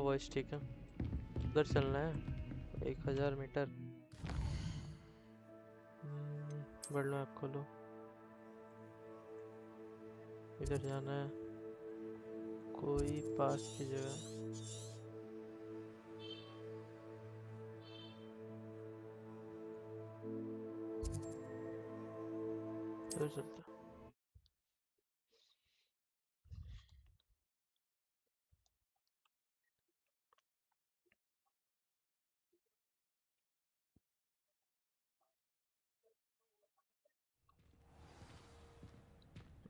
Voice ठीक है। उधर चलना है 1000 मीटर। बढ़ लो, आप खोलो। इधर जाना है कोई पास की जगह। उधर चलता।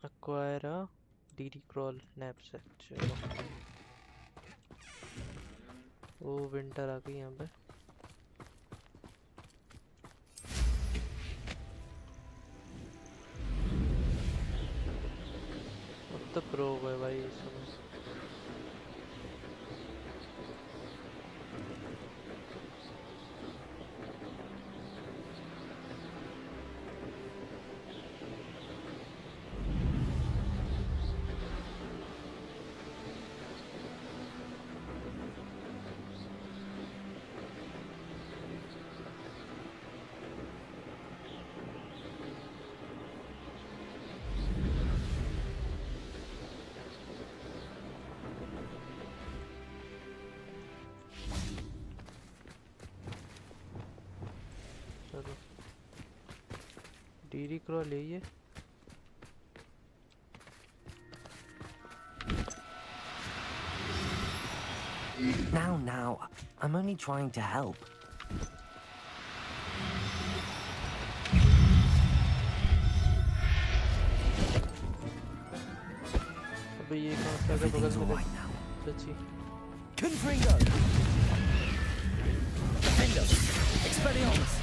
Acquire a DD crawl knapsack। चलो, वो विंटर आ गई यहाँ पे। अब तो प्रो हो गए भाई इसमें। चलो, डीडी क्रॉल ले ये। Now, I'm only trying to help. अबे ये कौन सा है बगल में? Right now. सच्ची। Confringo! Defender! Expelliarmus!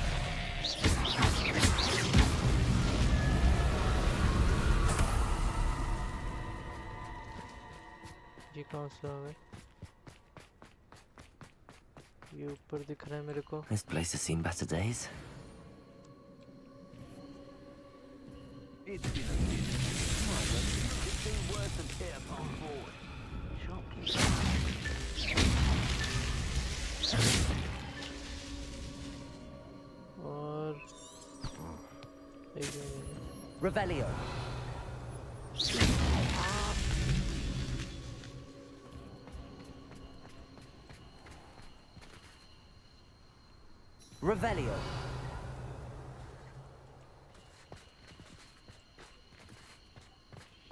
ये कौन सा है? ये ऊपर दिख रहा है मेरे को। This place has seen better days. It's been a minute. It's been worse than Peter Pan forward. और Revelio. Revelio.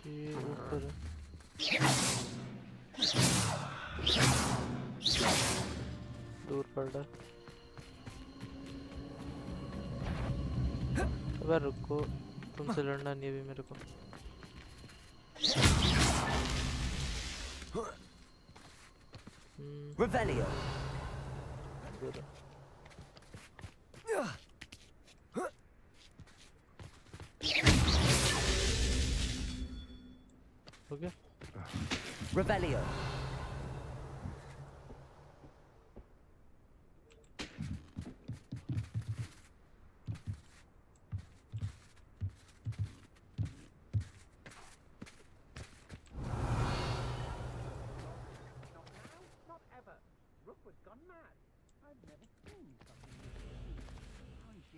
ये ऊपर दूर पड़ रहा। अबे रुको, तुमसे लड़ना नहीं अभी मेरे को। Revelio. हो गया। Revelio.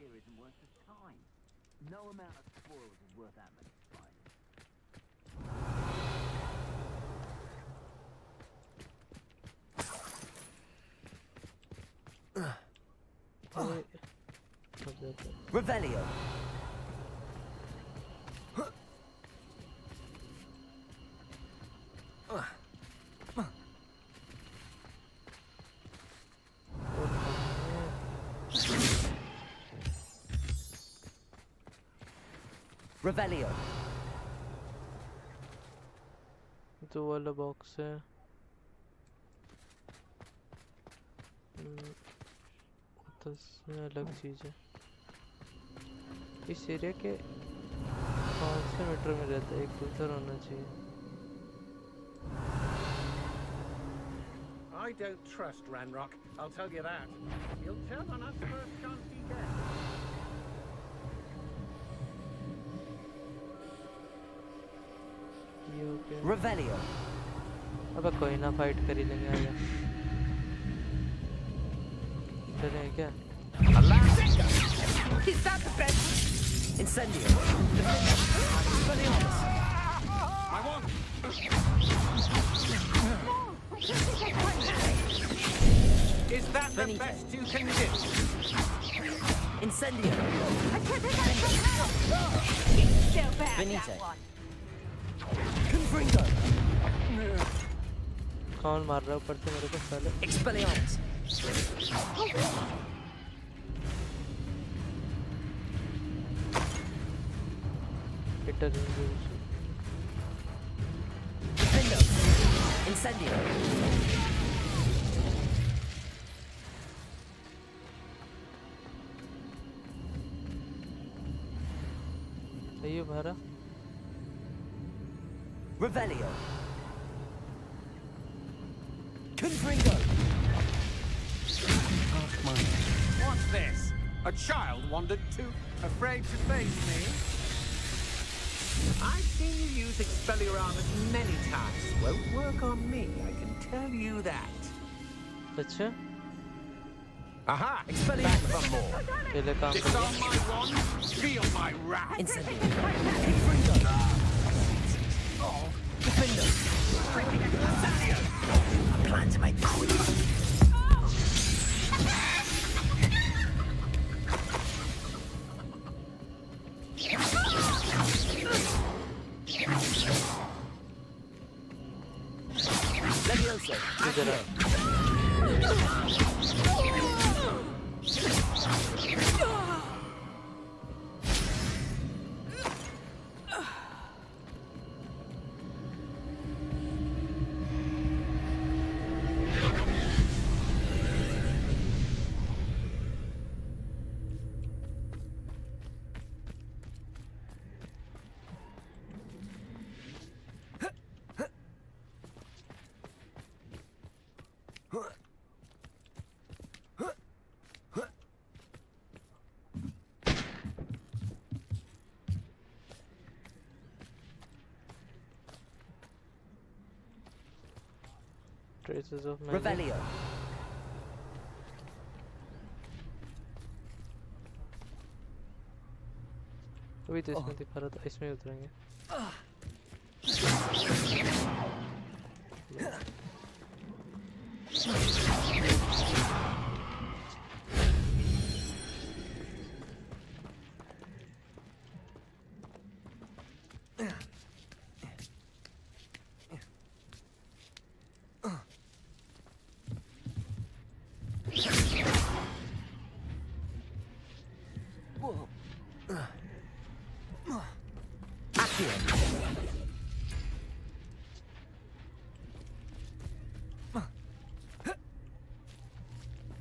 here isn't worth the time. No amount of spoils is worth that many spiders. Revelio. Revelio. तो वाला बॉक्स है तो इसमें अलग चीज है इस एरिया के 500 मीटर में रहता है एक उधर होना चाहिए I don't trust Ranrock, I'll tell you that. He'll turn on us first chance he gets. ये हो गया Revelio. अब कोई ना फाइट कर ही लेंगे आगे चलें क्या Is that the best? Incendio. Expelliarmus. I want! Is that the Benito. best you can do? Incendio. So bad, Benito. that one. Confringo. कौन मार रहा है ऊपर से मेरे को साले Expelliarmus. Heater Defendo. Incendio. सही है भारा Revelio. Confringo. What's this? A child wandered too afraid to face me? I've seen you use Expelliarmus many times. Won't work on me, I can tell you that. अच्छा Aha! Expelliarmus. Back for more. पहले काम कर Disarm my wand, feel my wrath. Incendio. Confringo. Defendo. I plan to make quick. Levioso. इधर आ traces of magic Revelio. अभी तो इसमें दिखा रहा था इसमें ही उतरेंगे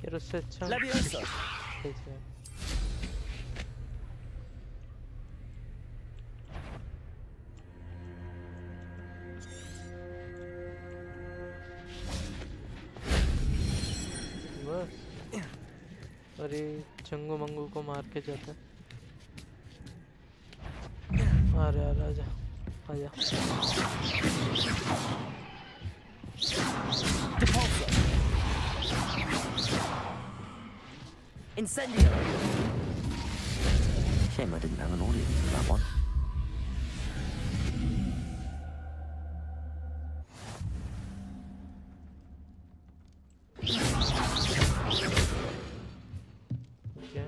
यार उससे अच्छा Levioso. ठीक है बस और ये चंगू मंगू को मार के जाता है अरे यार आजा आजा Incendio. Shame I didn't have an audience for that one. क्या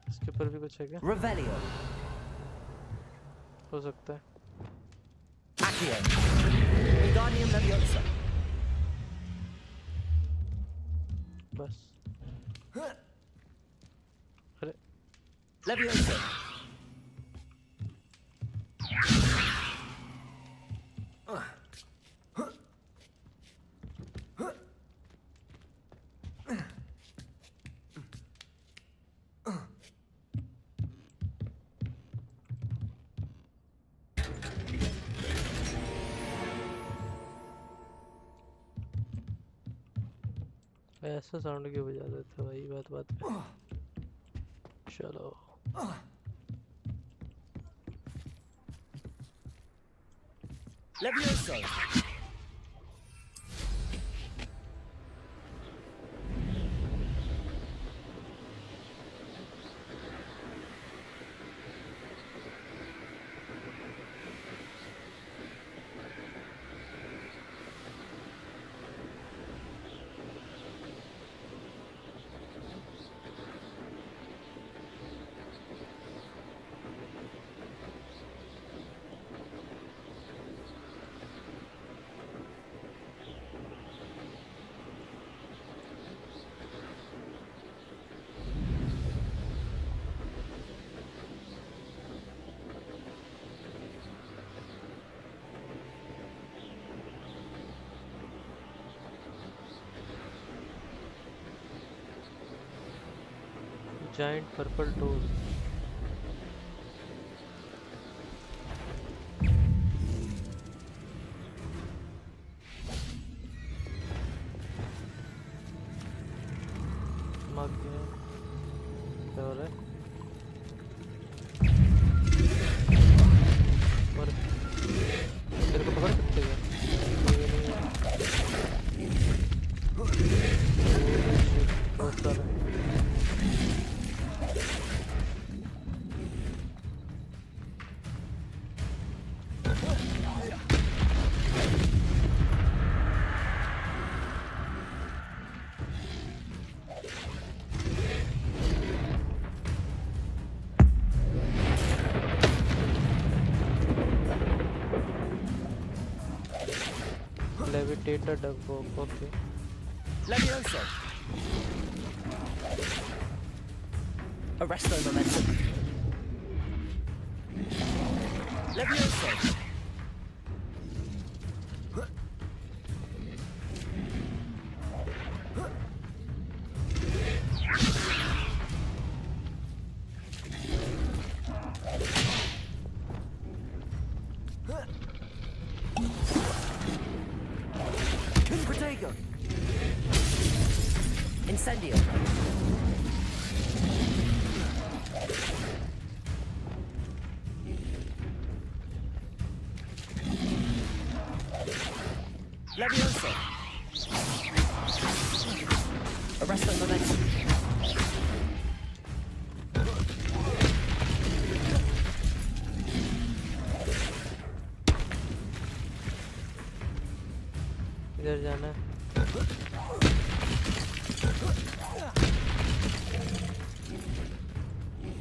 इसके ऊपर भी कुछ है क्या? Revelio. हो सकता है. Accio. Wingardium Leviosa. बस. अरे Leviosa. ऐसा साउंड क्यों बजा देते भाई बात बात पे. चलो Leviosa. giant purple toes. मग गया. क्या हो रहा है? और तेरे को पकड़ सकते क्या? बहुत सारा. Levitate a duck walk. Okay. Leviosa. Arresto momentum. Leviosa. Incendio. Leviosa. Arresto momentum. इधर जाना है.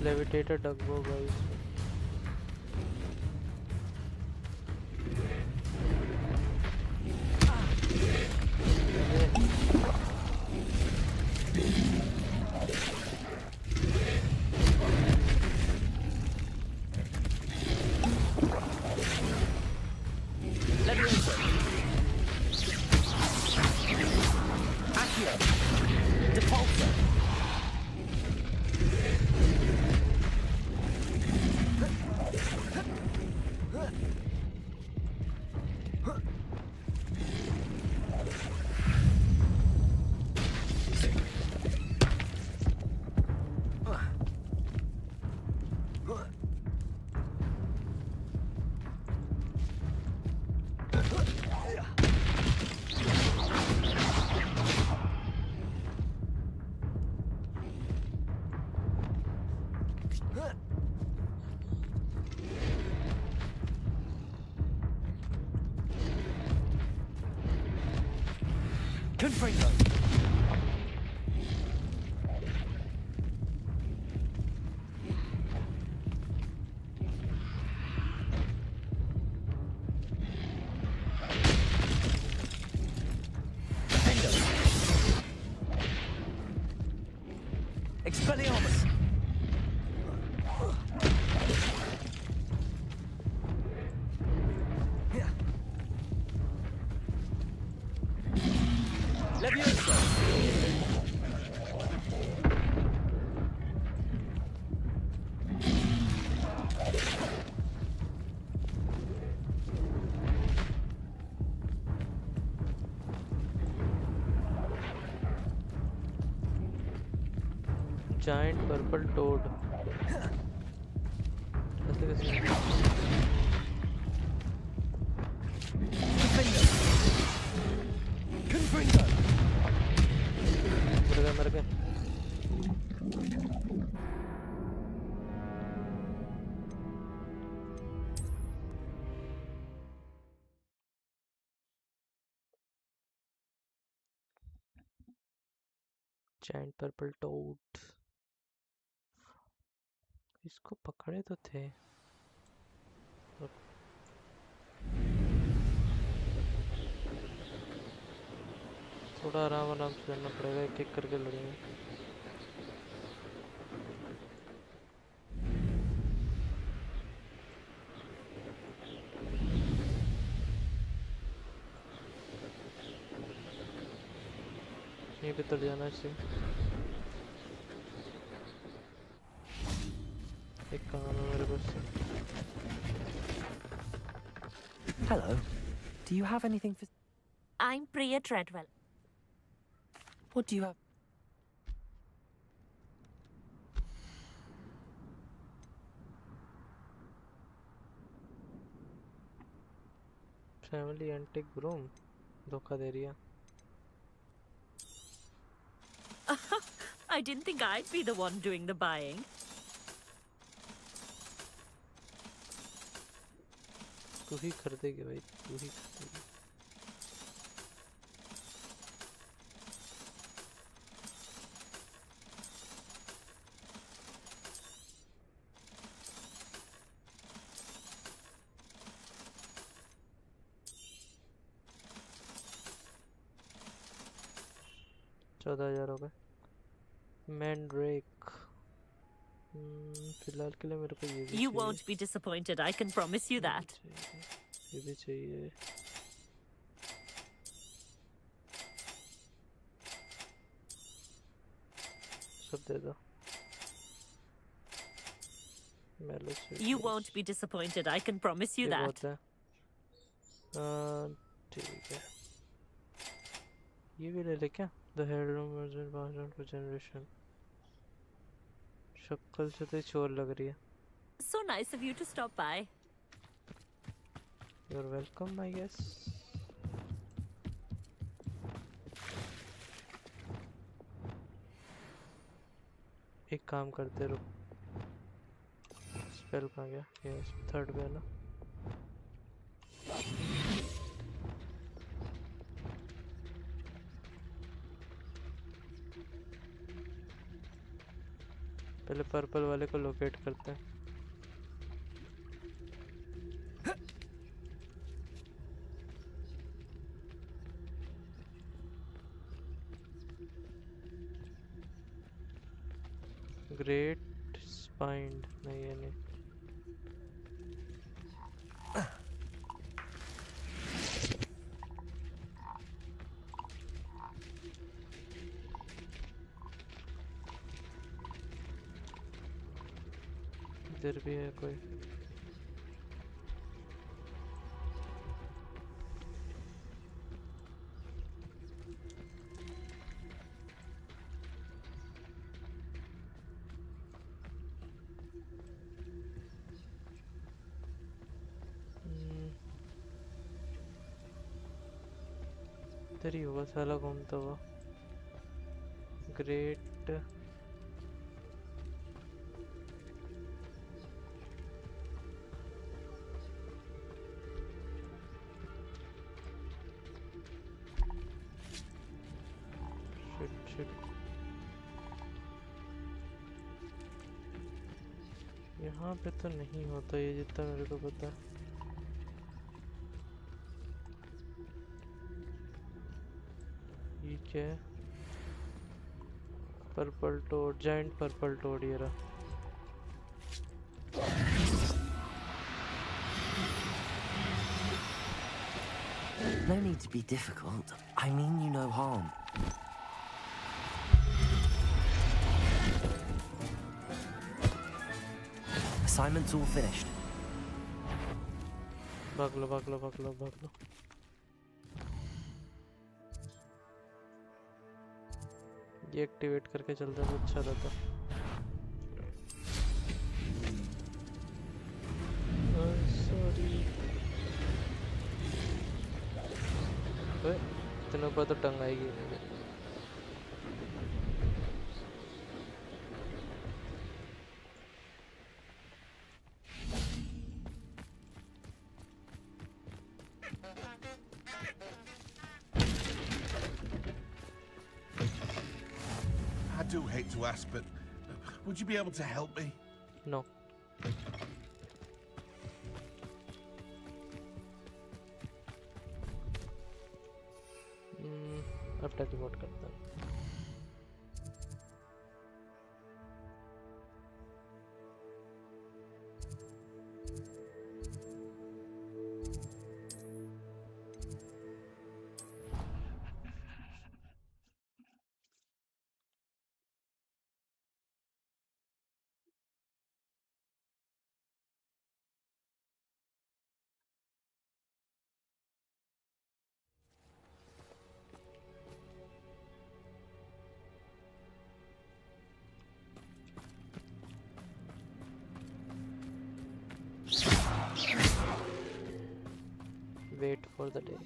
Levitate a duck bow, guys. Leviosa. Accio. Depulso. Confringo. Expelliarmus! Levioso! Giant purple toad. ऐसे कैसे? Confringo! मर गए. Giant purple toad. इसको पकड़े तो थे. थोड़ा आराम से करना पड़ेगा, एक एक करके लड़ेंगे. यहीं पे तड़ जाना चाहिए. एक काम है मेरे पास. Hello. Do you have anything for... I'm Priya Treadwell. What do you have? Family antique broom धोखा दे रही है. I didn't think I'd be the one doing the buying. तू ही खरीदेगी भाई, तू ही खरीदेगी. $14,000 हो गए. मैंड्रेक. फिलहाल के लिए मेरे को ये भी You चाहिए. won't be disappointed, I can promise you that. ये भी चाहिए. सब दे दो. मेलो चाहिए. You won't be disappointed, I can promise you ये that. बहुत है. ठीक है. ये भी ले ले क्या? The heirloom version passed on to generation. शक्ल से तो चोर लग रही है. So nice of you to stop by. You're welcome, I guess. एक काम करते रुक. स्पेल कहाँ गया? ये थर्ड पे है ना. पहले पर्पल वाले को लोकेट करते हैं. ग्रेट स्पाइंड नहीं है. नहीं इधर भी है कोई. इधर ही होगा साला घूमता हुआ. Great shit. यहाँ पे तो नहीं होता ये जितना मेरे को पता है। ये क्या है? Purple toad, giant purple toad ये रहा। No need to be difficult. I mean you no harm. Assignment's all finished. भाग लो भाग लो भाग लो भाग लो। ये एक्टिवेट करके चलता तो अच्छा रहता। सॉरी। इतना ऊपर तो टंग आएगी नहीं। I do hate to ask, but would you be able to help me? No. अब टेलीपोर्ट करता हूँ। Wait for the day.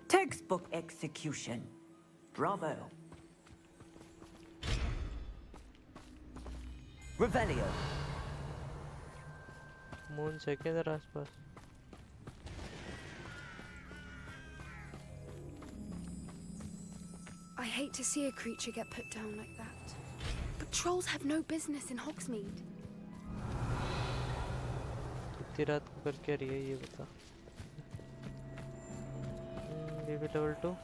Textbook execution. Bravo. Revelio. Moon से क्या इधर आसपास? I hate to see a creature get put down like that. But trolls have no business in Hogsmeade. इतनी रात को कर क्या रही है ये बता। ये भी लेवल 2,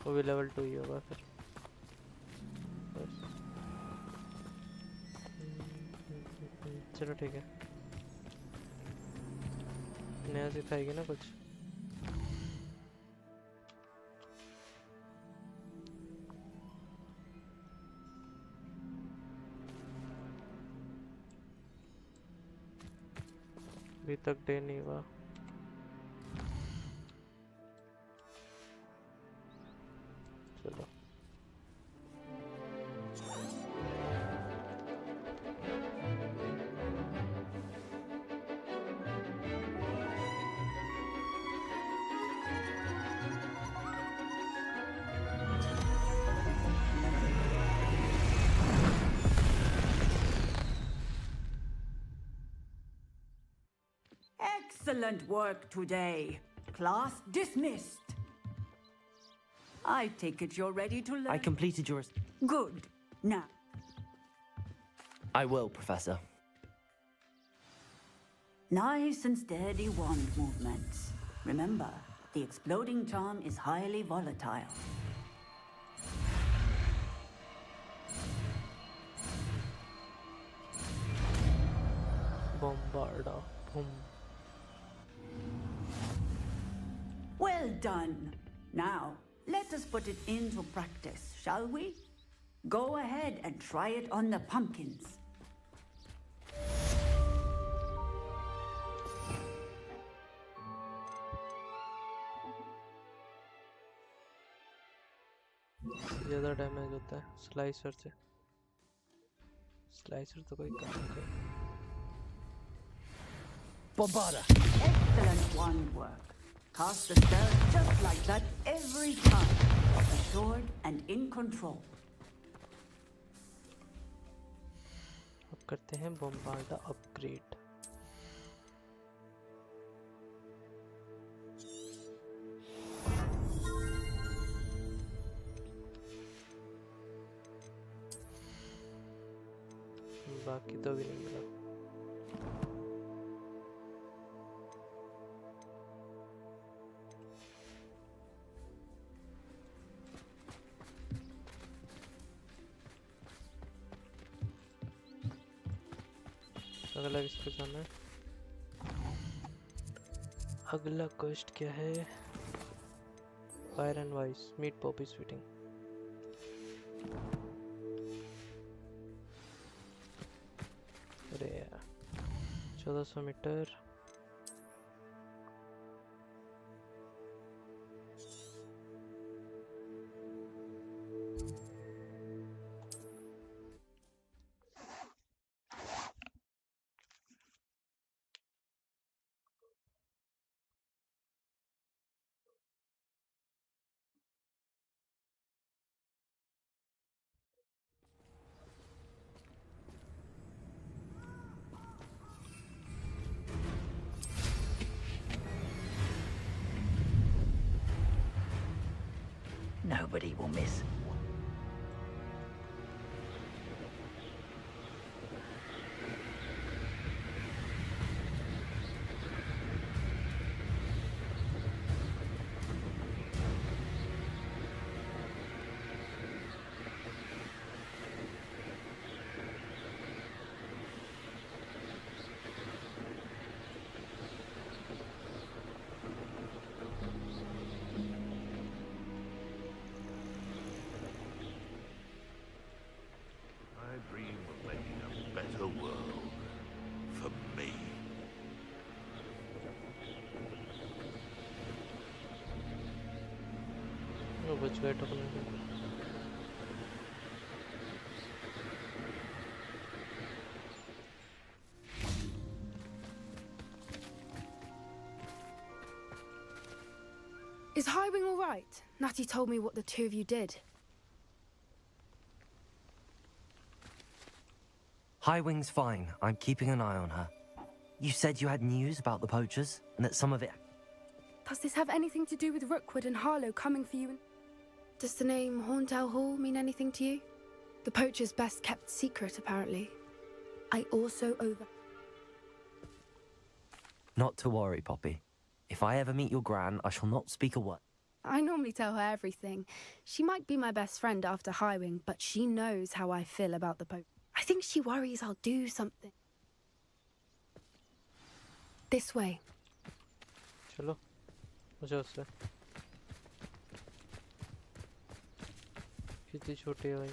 वो भी लेवल 2 ही होगा फिर। बस चलो ठीक है। नया सिखाएगी ना कुछ। अभी तक डे नहीं हुआ। चलो Excellent work today. Class dismissed. I take it you're ready to learn. I completed your... Good. Now, I will, Professor. nice and steady wand movements. Remember, the exploding charm is highly volatile. Bombarda boom. Well done. Now, let us put it into practice, shall we? Go ahead and try it on the pumpkins. ज़्यादा damage होता है slicer से। Slicer तो कोई काम नहीं है। Bombarda. Excellent wand work. Cast the spell just like that every time. Assured and in control. अब करते हैं बॉम्बार्डा अपग्रेड। बाकी तो भी नहीं मिला। अगला किस पे जाना है? अगला क्वेस्ट क्या है? Fire and vice meet Poppy Sweeting. अरे 1400 metre. Nobody will miss. I dream of making a better world for me. वो बच गए टपने में। Is Highwing all right? Natty told me what the two of you did. Highwing's fine. I'm keeping an eye on her. You said you had news about the poachers, and that some of it... Does this have anything to do with Rookwood and Harlow coming for you? Does the name Horndale Hall mean anything to you? The poacher's best kept secret, apparently. I also Not to worry, Poppy. If I ever meet your gran, I shall not speak a word. I normally tell her everything. She might be my best friend after Highwing, but she knows how I feel about the poacher. I think she worries I'll do something. This way. चलो मुझे उससे कितनी छोटी है भाई।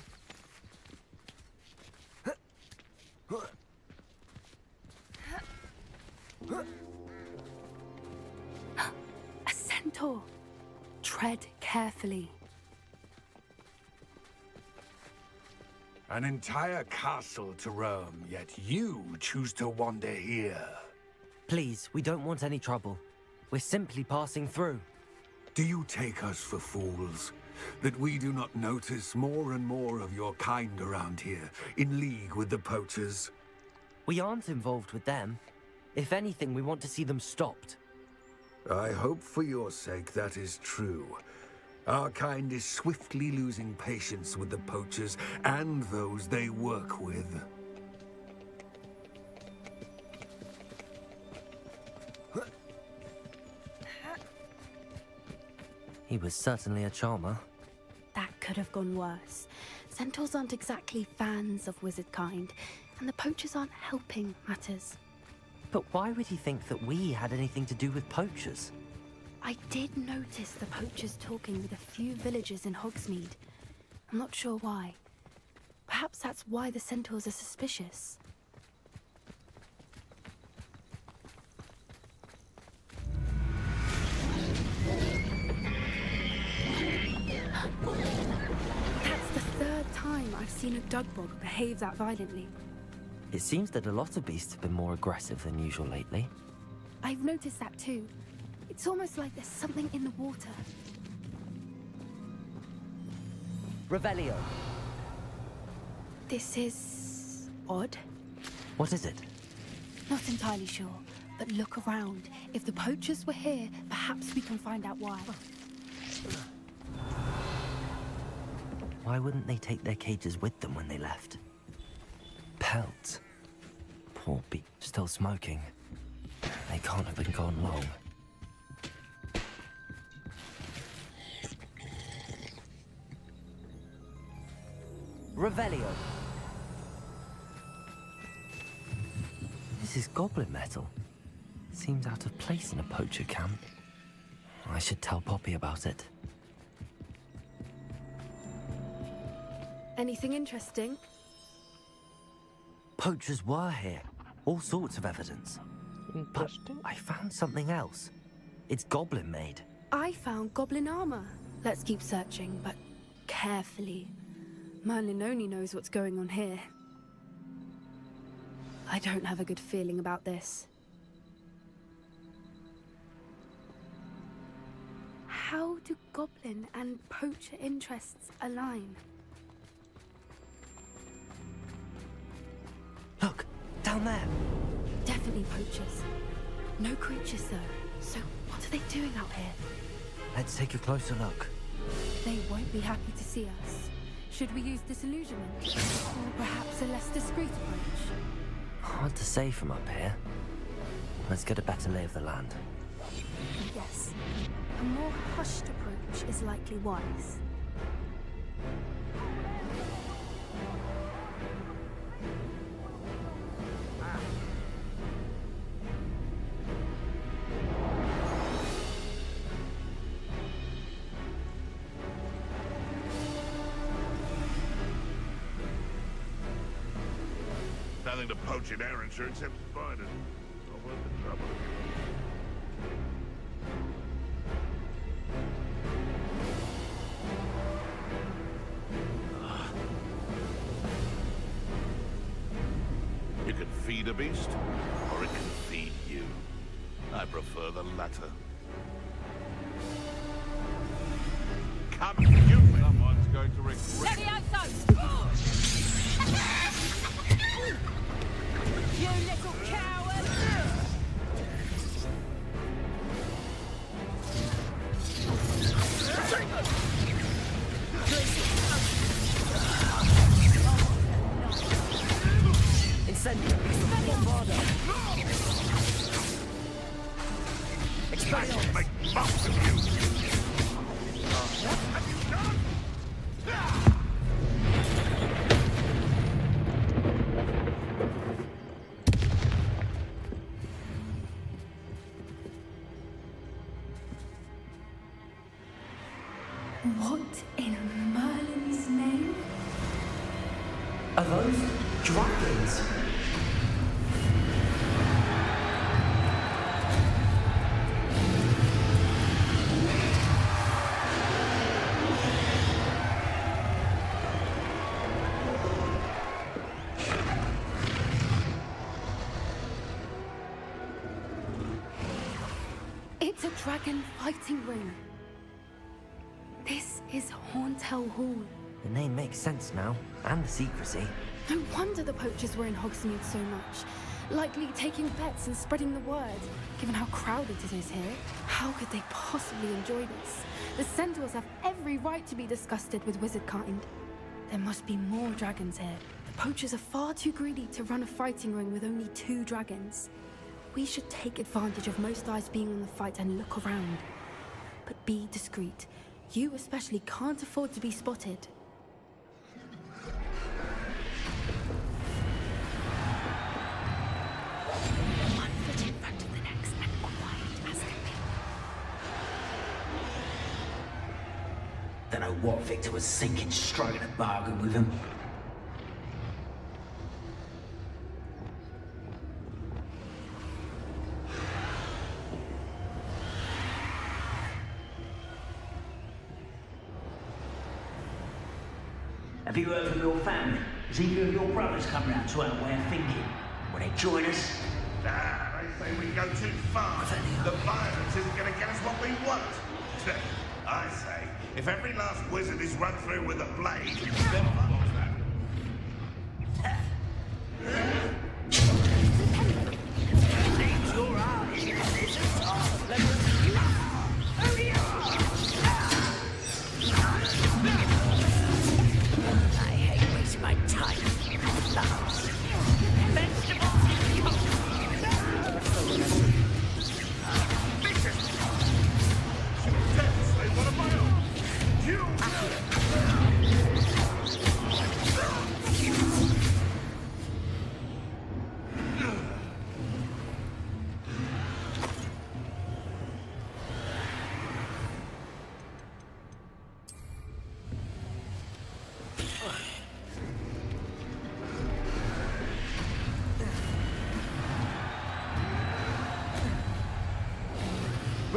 A centaur. Tread carefully. An entire castle to roam, yet you choose to wander here. Please, we don't want any trouble. We're simply passing through. Do you take us for fools? That we do not notice more and more of your kind around here, in league with the poachers? We aren't involved with them. If anything, we want to see them stopped. I hope for your sake that is true. Our kind is swiftly losing patience with the poachers and those they work with. He was certainly a charmer. That could have gone worse. Centaurs aren't exactly fans of wizard kind, and the poachers aren't helping matters. But why would he think that we had anything to do with poachers? I did notice the poachers talking with a few villagers in Hogsmeade. I'm not sure why. Perhaps that's why the centaurs are suspicious. That's the third time I've seen a dugbog behave that violently. It seems that a lot of beasts have been more aggressive than usual lately. I've noticed that too. It's almost like there's something in the water. Revelio. This is odd. What is it? Not entirely sure, but look around. If the poachers were here, perhaps we can find out why. Why wouldn't they take their cages with them when they left? pelt. Poor still smoking. They can't have been gone long. Revelio. This is goblin metal. Seems out of place in a poacher camp. I should tell Poppy about it. Anything interesting? Poachers were here. All sorts of evidence. But Interesting. I found something else. It's goblin made. I found goblin armor. Let's keep searching, but carefully. Merlin only knows what's going on here. I don't have a good feeling about this. How do goblin and poacher interests align? Look, down there. Definitely poachers. No creatures though. So what are they doing out here? Let's take a closer look. They won't be happy to see us. Should we use disillusionment? Or perhaps a less discreet approach? Hard to say from up here. Let's get a better lay of the land. Yes. A more hushed approach is likely wise. Nothing to poach in Ayrshire except spiders. Not worth the trouble. You can feed a beast, or it can feed you. I prefer the latter. Come, you! Someone's going to regret. You little coward! Incendio! Bombarda! Expelliarmus! Make mouths of you! Have you done? What in Merlin's name? Are those dragons? It's a dragon fighting ring. This is Hauntel Hall. The name makes sense now, and the secrecy. No wonder the poachers were in Hogsmeade so much. Likely taking bets and spreading the word, given how crowded it is here. How could they possibly enjoy this? The Centaurs have every right to be disgusted with wizard kind. There must be more dragons here. The poachers are far too greedy to run a fighting ring with only 2 dragons. We should take advantage of most eyes being on the fight and look around. But be discreet. You especially can't afford to be spotted. One foot in front of the next and quiet as can be. Don't know what Victor was thinking, striking a bargain with him. Have you heard from your family? Has either of your brothers come round to our way of thinking? Will they join us? Nah, they say we go too far. The violence isn't going to get us what we want. I say, if every last wizard is run through with a blade, then what's that? Name's your eyes. This is all. Let me you. Hurry up! I hate wasting my time.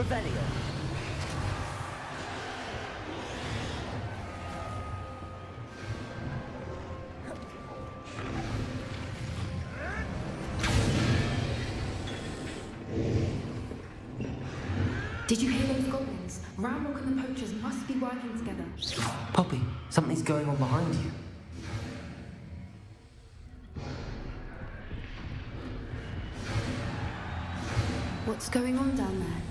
Revelio. Did you hear those goblins? Ramrock and the poachers must be working together. Poppy, something's going on behind you. What's going on down there?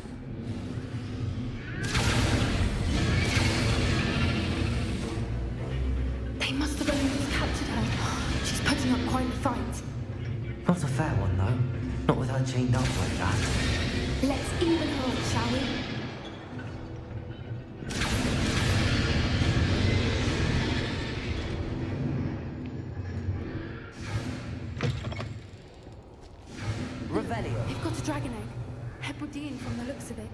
They must have only just captured her. She's putting up quite a fight. Not a fair one, though. Not with her chained up like that. Let's even her up, shall we? Revelio. They've got a dragon egg. Hebridean from the looks of it.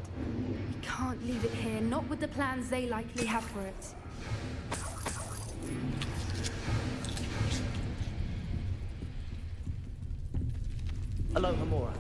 We can't leave it here, not with the plans they likely have for it. Aloha Mora.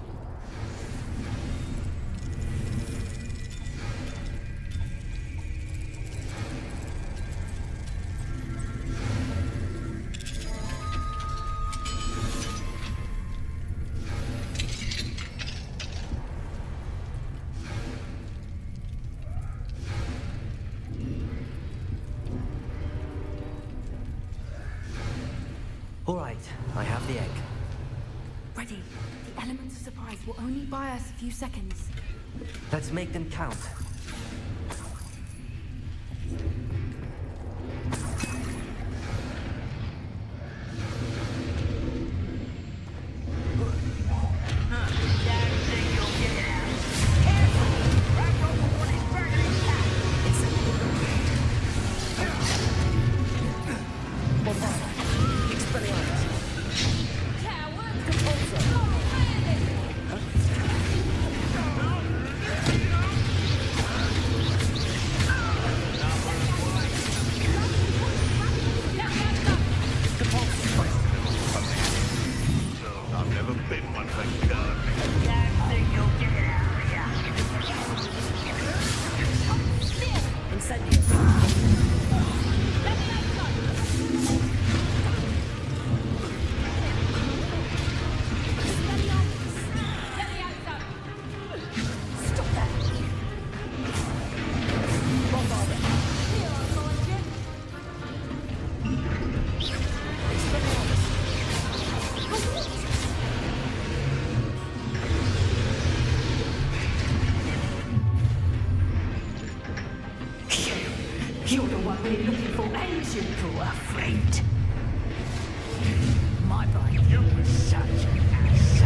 All right, I have the egg. Ready. The elements of surprise will only buy us a few seconds. Let's make them count. You're the one we're looking for, ain't you, poor friend? My boy, you were such arrogance.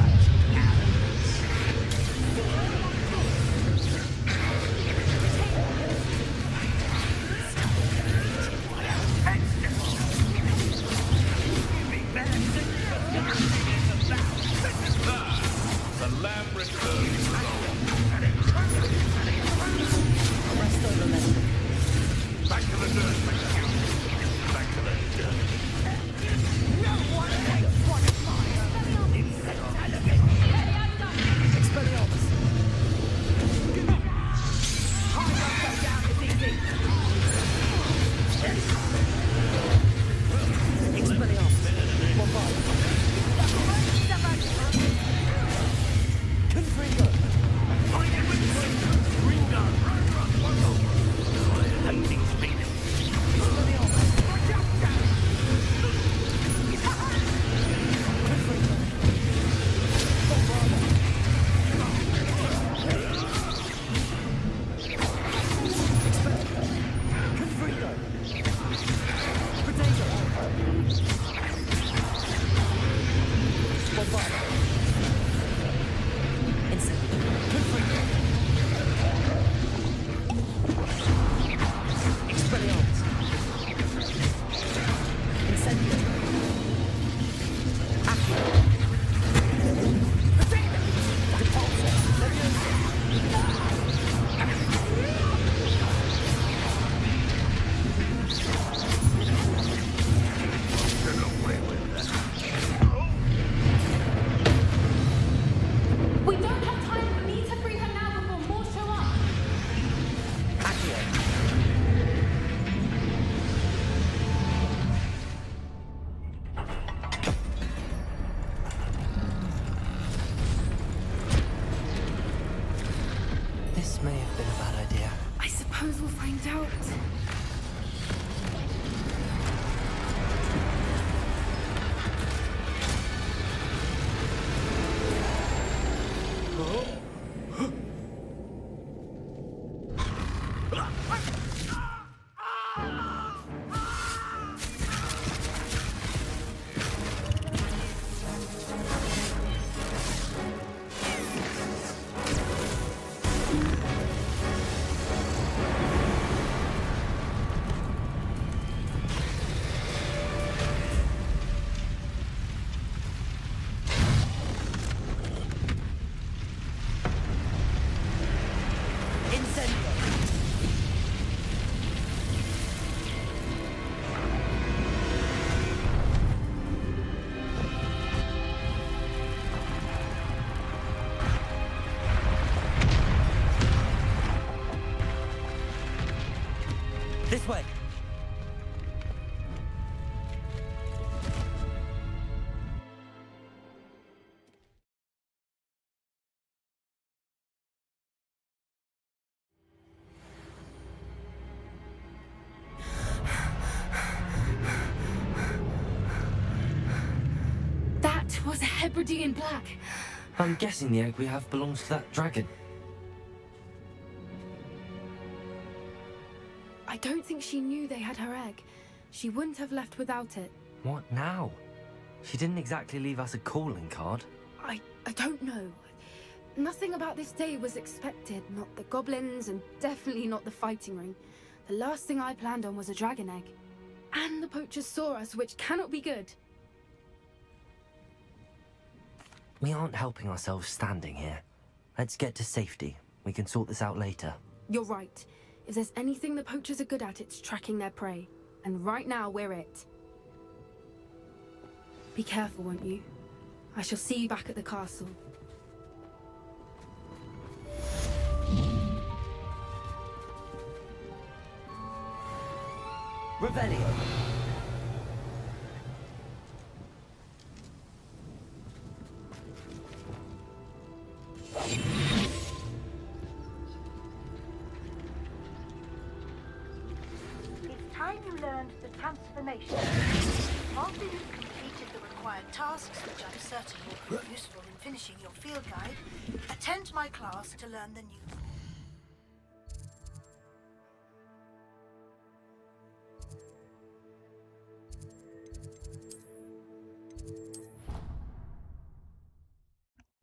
The lamb returns. Back to the dirt, thank you. Back to the dirt. suppose we'll find out. This way! That was a Hebridean black. I'm guessing the egg we have belongs to that dragon. I don't think she knew they had her egg. She wouldn't have left without it. What now? She didn't exactly leave us a calling card. I don't know. Nothing about this day was expected. Not the goblins, and definitely not the fighting ring. The last thing I planned on was a dragon egg. And the poachers saw us, which cannot be good. We aren't helping ourselves standing here. Let's get to safety. We can sort this out later. You're right. If there's anything the poachers are good at, it's tracking their prey. And right now, we're it. Be careful, won't you? I shall see you back at the castle. Revelio! It's time you learned the transformation. After you've completed the required tasks, which I'm certain will prove useful in finishing your field guide, attend my class to learn the new.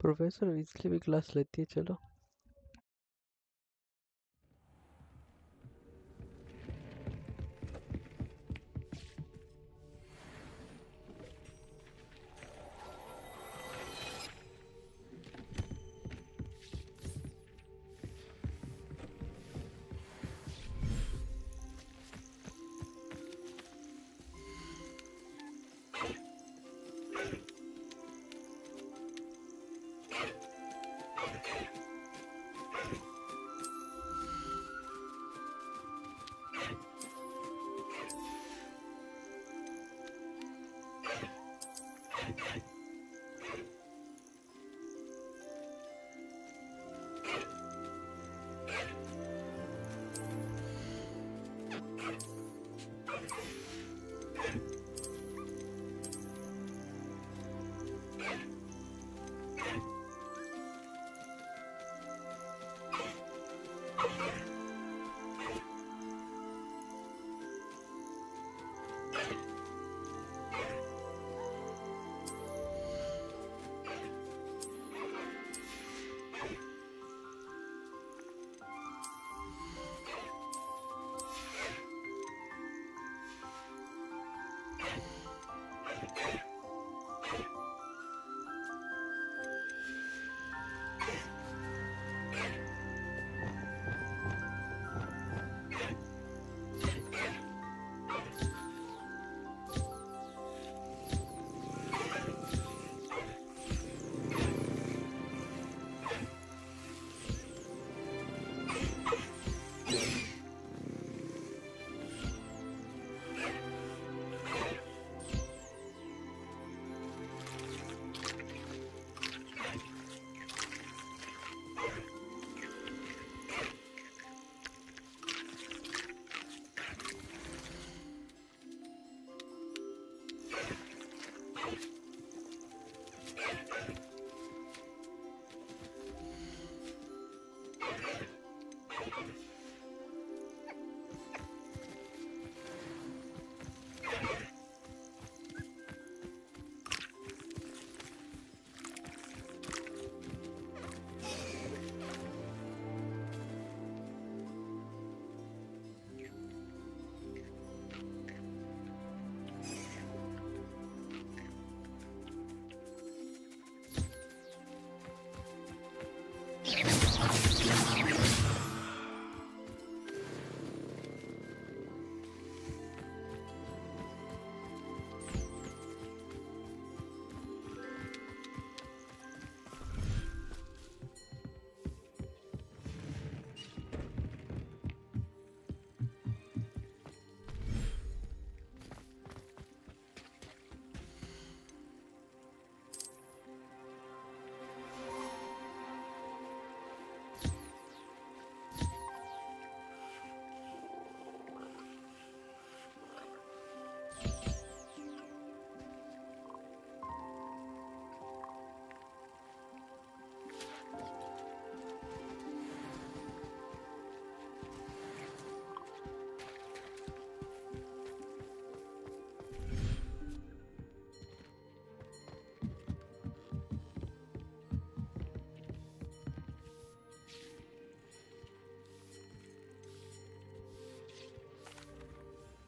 Professor Weasley भी class लेती है चलो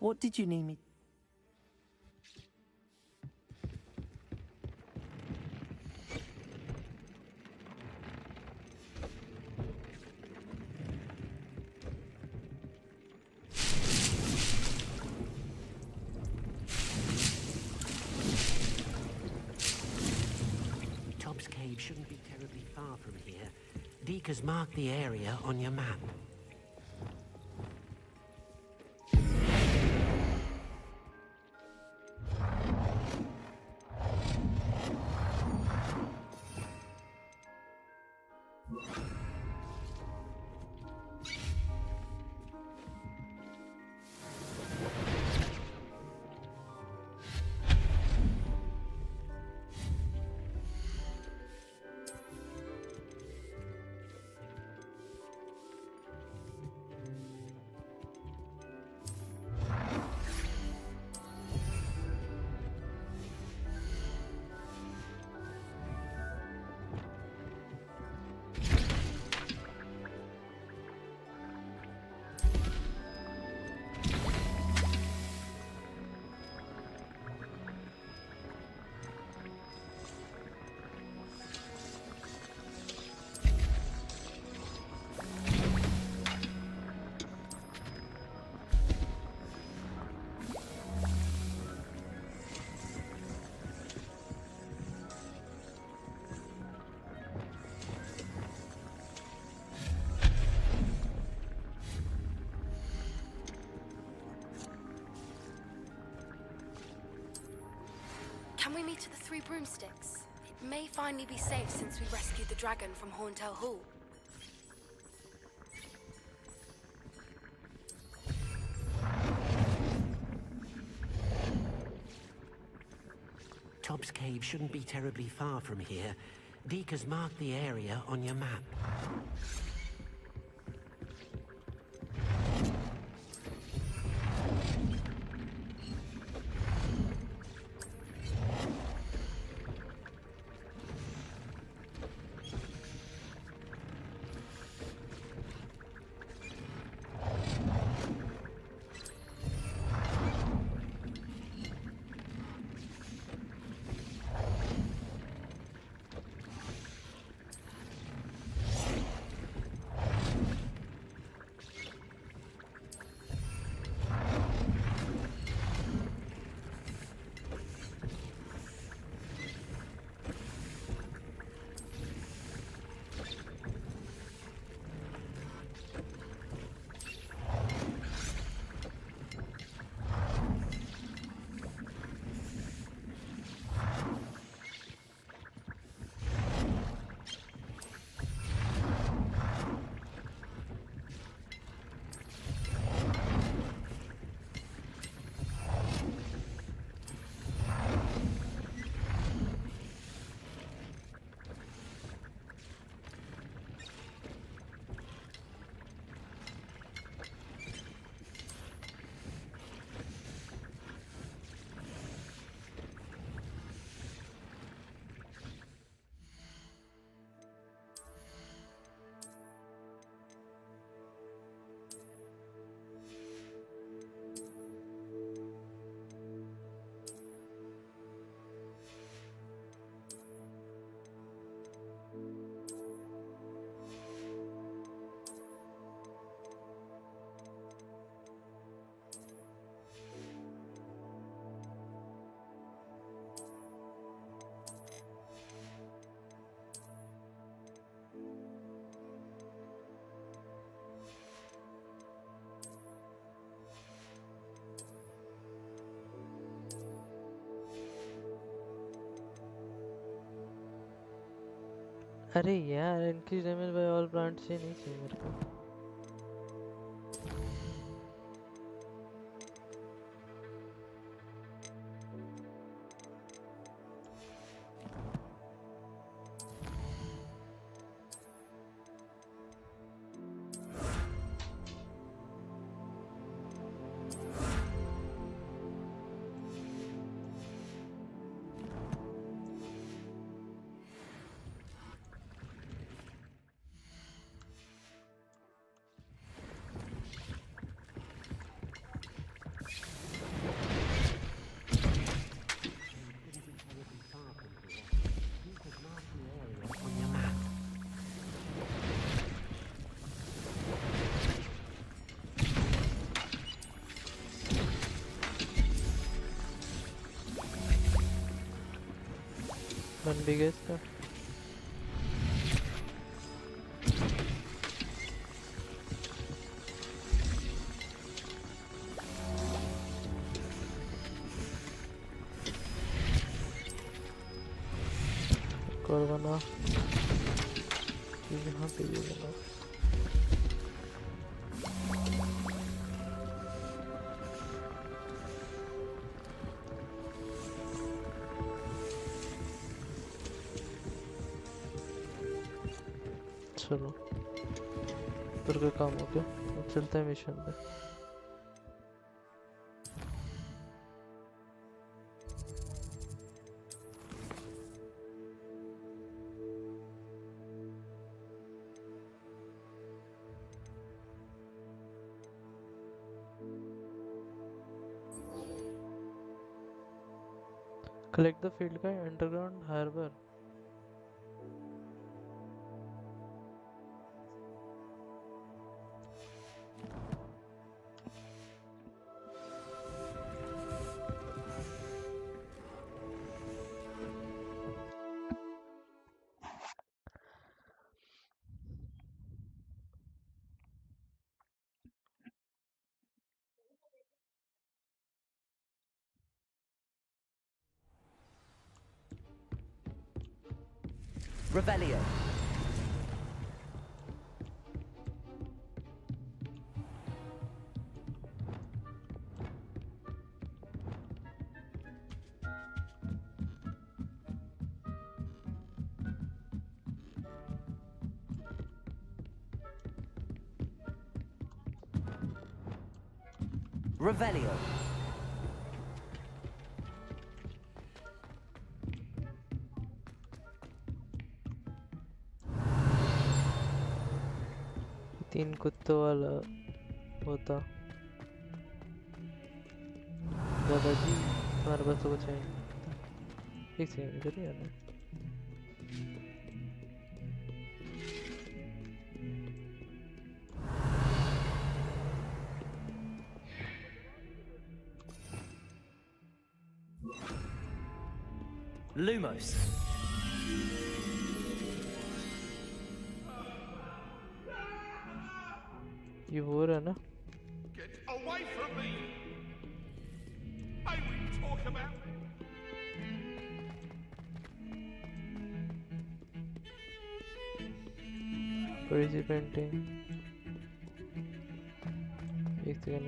What did you need me? Tobbs Cave shouldn't be terribly far from here. Deke has marked the area on your map. Can we meet at the Three Broomsticks? It may finally be safe since we rescued the dragon from Horntail Hall. Tobbs Cave shouldn't be terribly far from here. Deke has marked the area on your map. अरे यार increase damage by all plants से नहीं चाहिए मेरे को. बन भी गया इसका। एक और बना, यहाँ पे ये बना। चलो ऊपर का काम हो गया, अब चलते हैं मिशन पे। Collect the field guide underground harbor. Revelio. Revelio. तीन कुत्तों वाला होता। दादाजी तुम्हारे पास तो कुछ है नहीं। एक सेकंड, इधर ही आना है। Lumos. ये वो रहा ना? Get away from me! I will talk about it. बड़ी सी पेंटिंग। एक सेकंड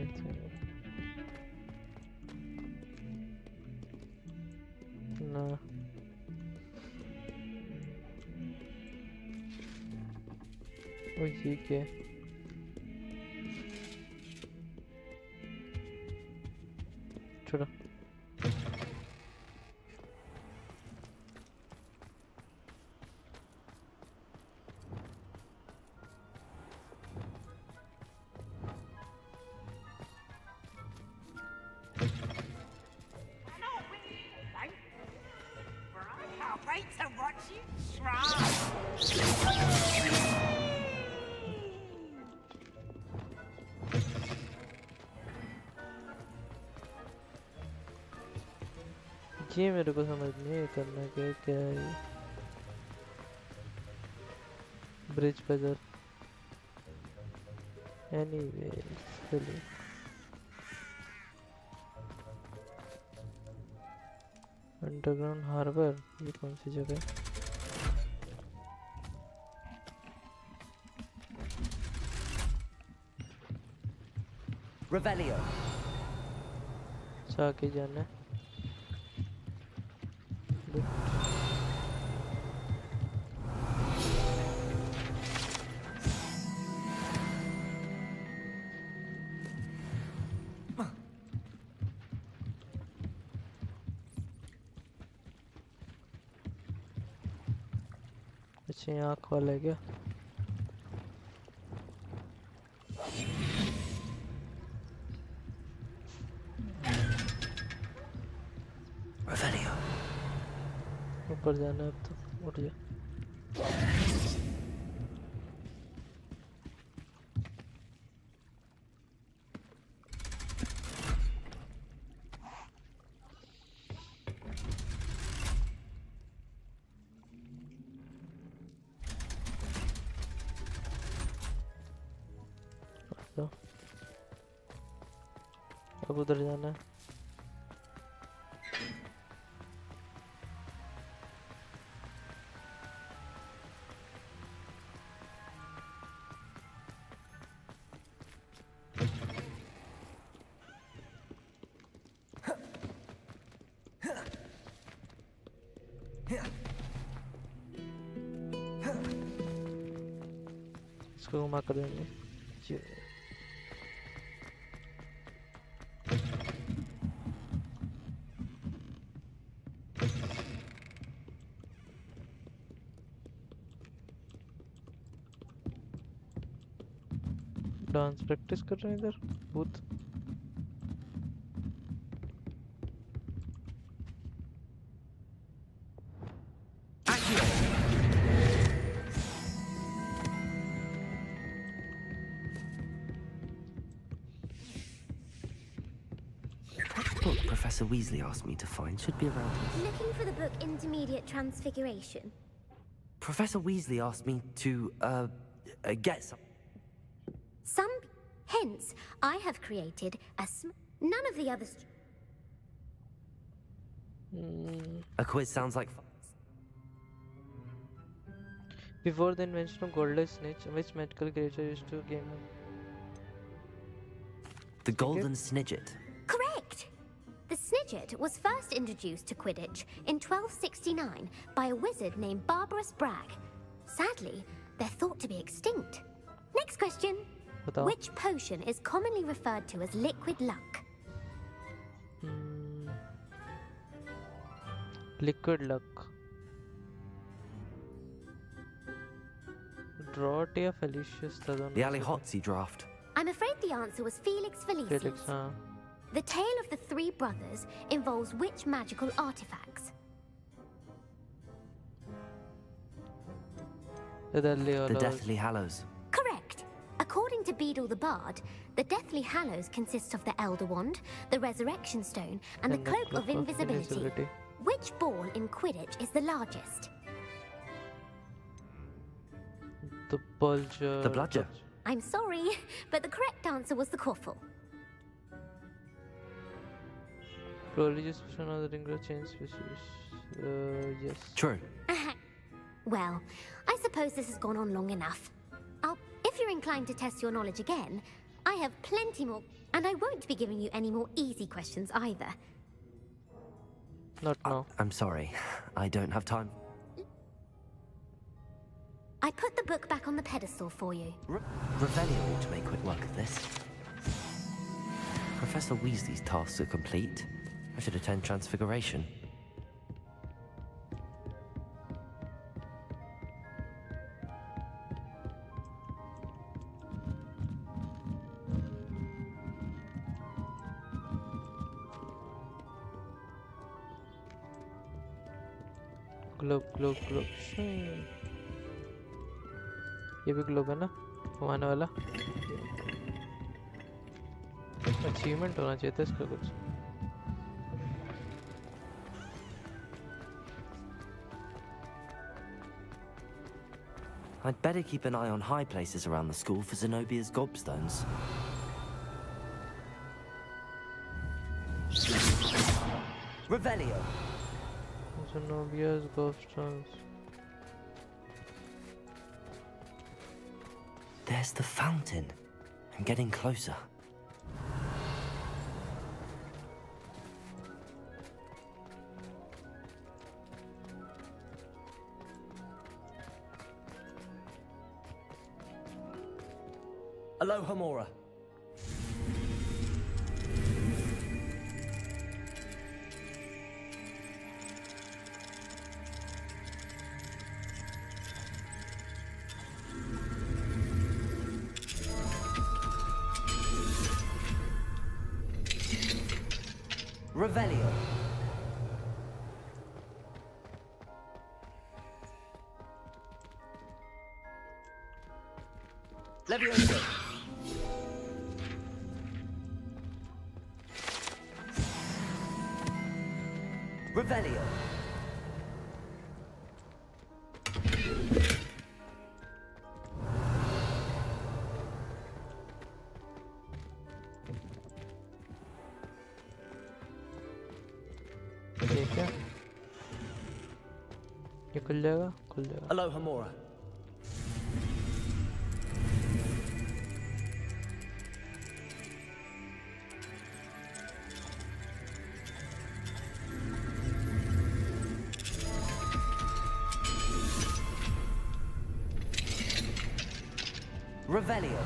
ना। ओ ये क्या? छोड़ो। ये मेरे को समझ नहीं है करना क्या है ये। Bridge puzzle. एनीवे चलिए। अंडरग्राउंड हार्बर, ये कौन सी जगह है? Revelio. आगे जाना है। अच्छा ये आँख वाला है क्या? Revelio. ऊपर जाना है अब तो, उठ जा। था। अब उधर जाना है। इसको घुमा कर देंगे। डांस प्रैक्टिस कर रहे हैं इधर भूत। Book Professor Weasley asked me to find should be around here. Looking for the book Intermediate Transfiguration. Professor Weasley asked me to, get some. Hence, I have created none of the others. A quiz sounds like fun. Before the invention of Golden Snitch, which magical creature used to game? The Golden Snidget. Correct! The Snidget was first introduced to Quidditch in 1269 by a wizard named Barbarous Bragg. Sadly, they're thought to be extinct. Next question. Which potion is commonly referred to as liquid luck? Liquid luck. Draught या Felicius था दोनों। The Allihotzi draft. I'm afraid the answer was Felix Felicis. Felix, हाँ। The tale of the three brothers involves which magical artifacts? The Deathly Hallows. Correct. According to Beedle the Bard, the Deathly Hallows consists of the Elder Wand, the Resurrection Stone, and the Cloak of Invisibility. Which ball in Quidditch is the largest? The Bulger. The Bludger. I'm sorry, but the correct answer was the Quaffle. Probably just another ring or chain species. Yes. True. Well, I suppose this has gone on long enough. If you're inclined to test your knowledge again, I have plenty more, and I won't be giving you any more easy questions either. Not now. I'm sorry. I don't have time. I put the book back on the pedestal for you. Revelio ought to make quick work of this. Professor Weasley's tasks are complete. I should attend Transfiguration. Globe. ये भी globe है ना घुमाने वाला। Achievement होना चाहिए था इसका कुछ। I'd better keep an eye on high places around the school for Zenobia's gobstones. Revelio. Zenobia's gobstones. There's the fountain. I'm getting closer. Aloha Mora. Revelio. Levioso. Revelio. खुल जाएगा खुल जाएगा. Aloha Mora. Revelio.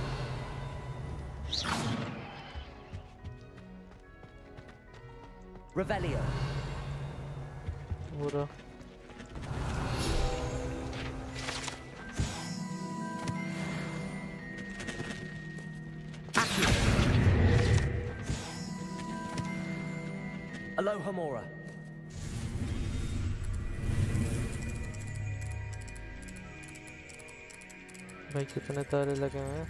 Revelio. पूरा. Aloha Mora. भाई कितने तारे लगे हुए हैं.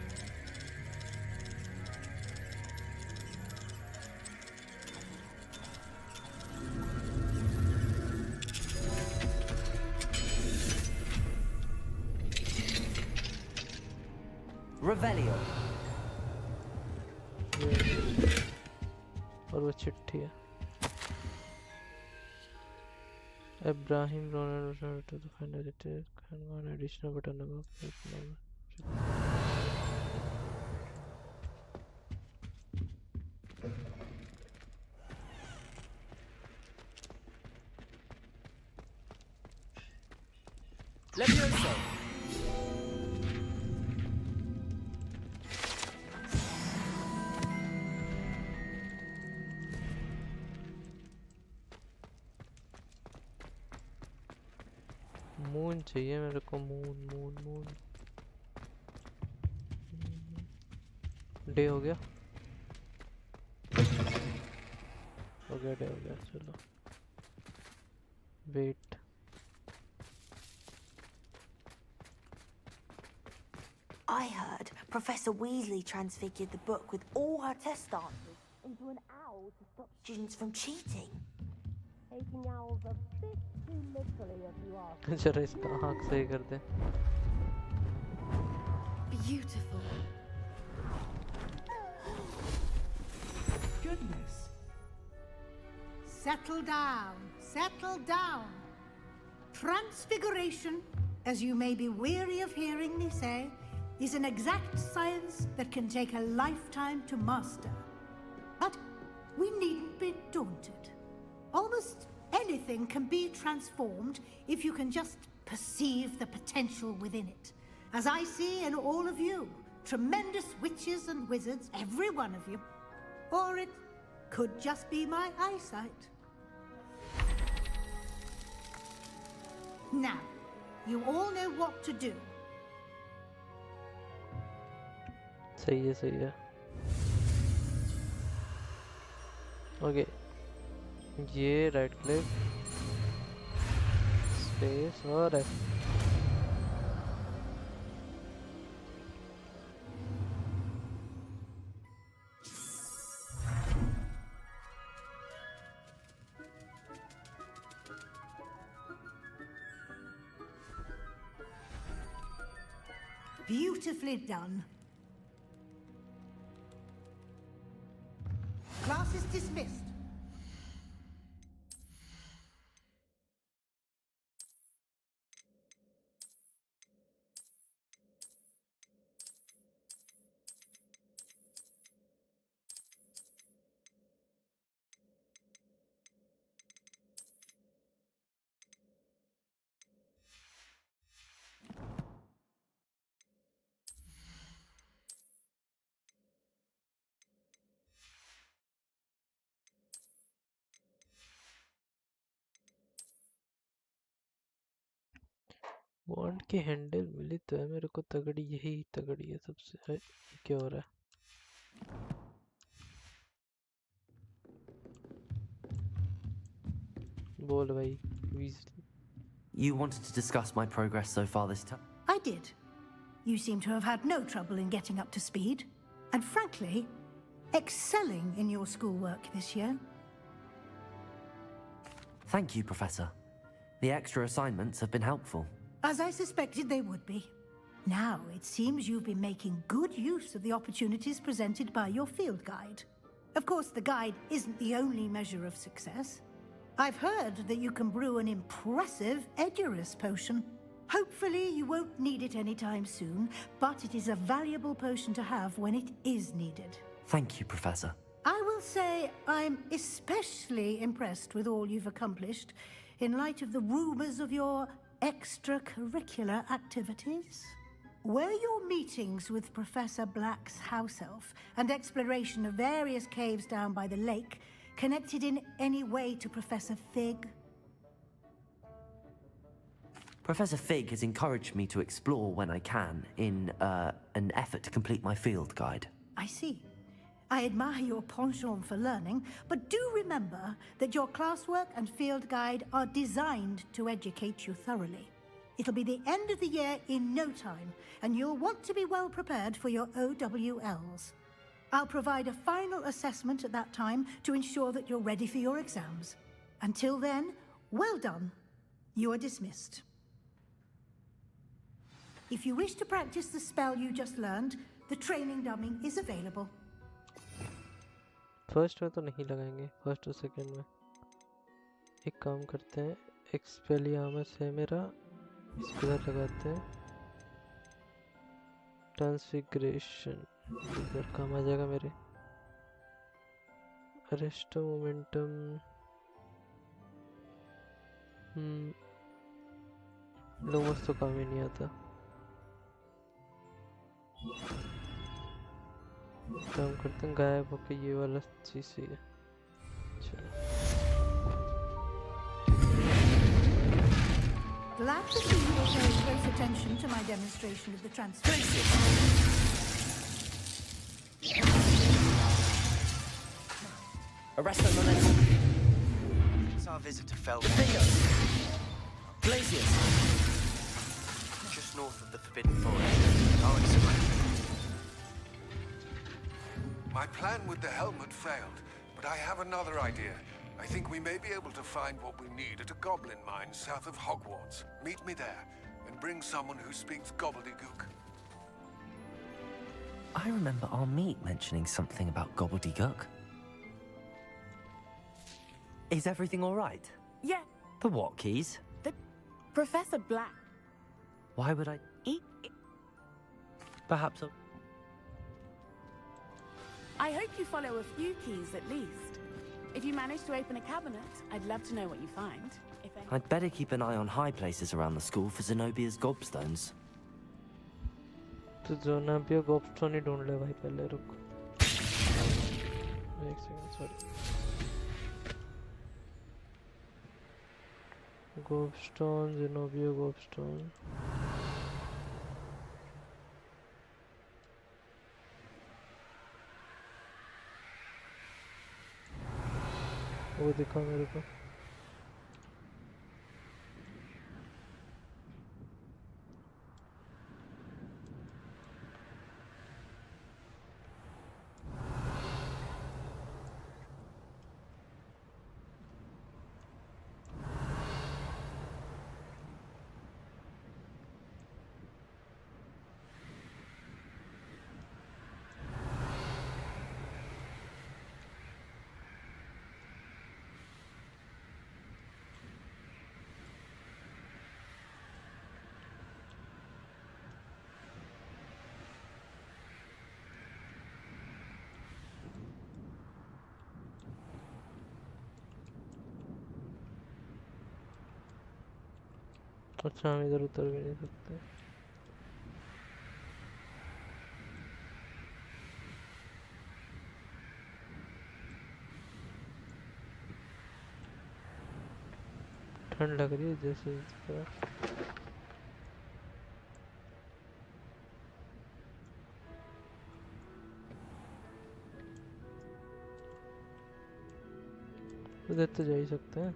Revelio. और वो चिट्ठी है. Ibrahim Ronan to the final detail. One additional button above. Levioso. Moon चाहिए मेरे को. Moon moon moon. डे हो गया डे हो गया. चलो wait. I heard Professor Weasley transfigured the book with all her test answers into an owl to stop students from cheating. Taking owls a bit too literally, if you ask. जरा इसका आँख सही कर दे. Beautiful. Goodness. Settle down. Settle down. Transfiguration, as you may be weary of hearing me say, is an exact science that can take a lifetime to master. But we needn't be daunted. Almost anything can be transformed if you can just perceive the potential within it. As I see in all of you, tremendous witches and wizards, every one of you. Or it could just be my eyesight. Now, you all know what to do. सही है सही है. Okay. ये right click space और F. Beautifully done. Class is dismissed. वॉन्ड की handle मिली तो है मेरे को तगड़ी. यही तगड़ी है सबसे. है क्या हो रहा है? बोल भाई. You wanted to discuss my progress so far this time? I did. You seem to have had no trouble in getting up to speed. And frankly, excelling in your schoolwork this year. Thank you, Professor. The extra assignments have been helpful. As I suspected they would be. Now, it seems you've been making good use of the opportunities presented by your field guide. Of course, the guide isn't the only measure of success. I've heard that you can brew an impressive Edurus potion. Hopefully you won't need it anytime soon, but it is a valuable potion to have when it is needed. Thank you, Professor. I will say I'm especially impressed with all you've accomplished in light of the rumors of your extracurricular activities. Were your meetings with Professor Black's house elf and exploration of various caves down by the lake connected in any way to Professor Fig? Professor Fig has encouraged me to explore when I can in an effort to complete my field guide. I see. I admire your penchant for learning, but do remember that your classwork and field guide are designed to educate you thoroughly. It'll be the end of the year in no time, and you'll want to be well prepared for your OWLs. I'll provide a final assessment at that time to ensure that you're ready for your exams. Until then, well done. You are dismissed. If you wish to practice the spell you just learned, the training dummy is available. First में तो नहीं लगाएंगे, first और second में। एक काम करते हैं, एक्सपेलियामस है मेरा, इसके साथ लगाते हैं ट्रांसफिग्रेशन, इधर काम आ जाएगा मेरे। अरेस्टो मोमेंटम, लोमस तो काम ही नहीं आता। काम करते हैं, गायब होके ये वाला चीज ही है। चलो, Glad to see you are paying close attention to my demonstration of the transfer. Arresto non. It's our visitor felt Glaciers! just north of the Forbidden Forest. I'll explain. My plan with the helmet failed, but I have another idea. I think we may be able to find what we need at a goblin mine south of Hogwarts. Meet me there, and bring someone who speaks gobbledygook. I remember our meet mentioning something about gobbledygook. Is everything all right? Yeah, The what keys? the Professor Black. Why would I? Perhaps a... I hope you follow a few keys at least. If you manage to open a cabinet, I'd love to know what you find. If any... I'd better keep an eye on high places around the school for Zenobia's gobstones. तो Zenobia गॉबस्टोन ही ढूंढ ले भाई, पहले रुक एक second, sorry. गॉबस्टोन, Zenobia गॉबस्टोन, वो दिखा मेरे को। अच्छा, हम इधर उतर भी नहीं सकते। ठंड लग रही है जैसे इस पर। उधर तो जा ही सकते हैं।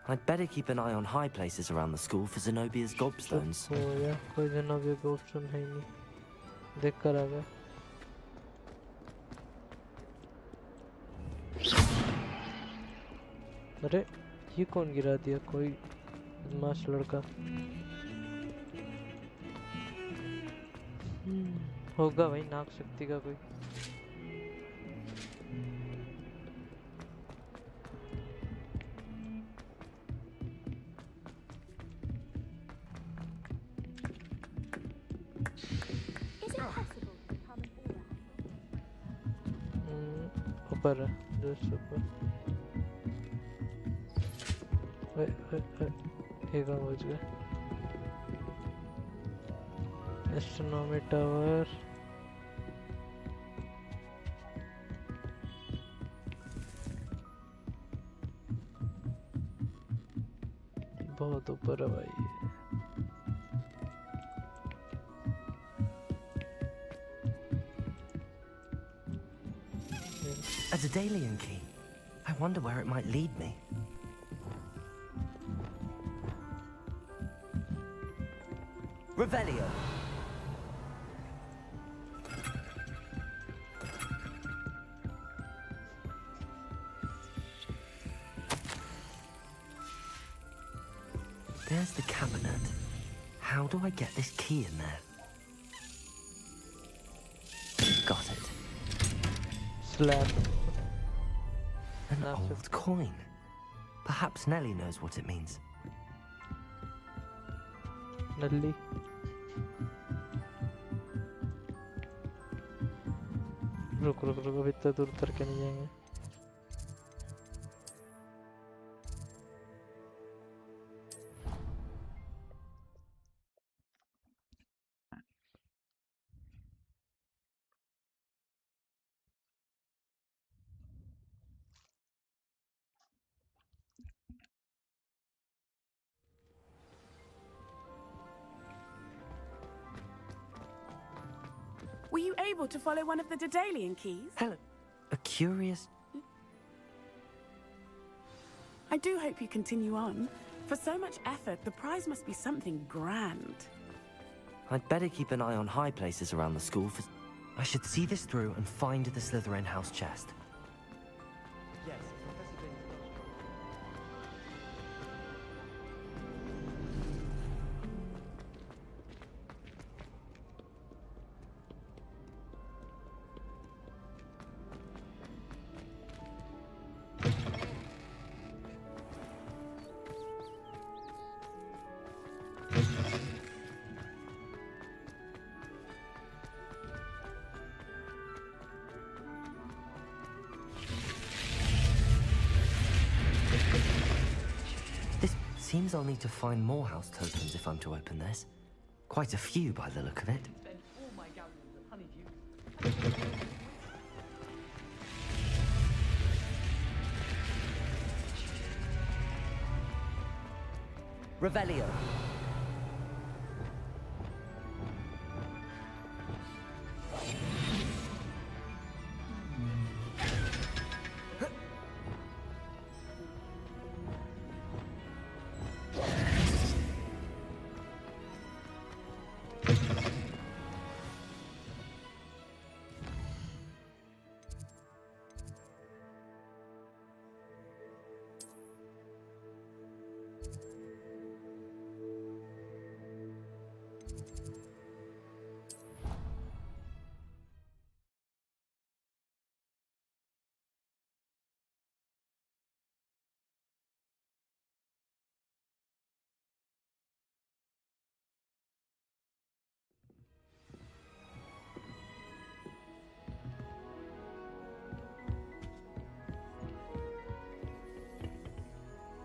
I'd better keep an eye on high places around the school for Zenobia's gobstones. हो या कोई ज़ेनोबिया गोब्स्टोन है ही नहीं देख कर आ गया अरे ये कौन गिरा दिया कोई बदमाश लड़का होगा भाई नाग शक्ति का कोई ऊपर है जस्ट ऊपर ये कहाँ पहुँच गए एस्ट्रोनॉमी टावर बहुत ऊपर है भाई A Daedalian key. I wonder where it might lead me. Revelio. There's the cabinet. How do I get this key in there? Got it. Slap. An old coin. Perhaps Nellie knows what it means. Nellie. रुक रुक रुक अभी इतना दूर उतर के नहीं जाएंगे Were you able to follow one of the Daedalian keys? Helen, a curious... I do hope you continue on. For so much effort, the prize must be something grand. I'd better keep an eye on high places around the school for... I should see this through and find the Slytherin house chest. Yes, Seems I'll need to find more house tokens if I'm to open this. Quite a few by the look of it. Revelio.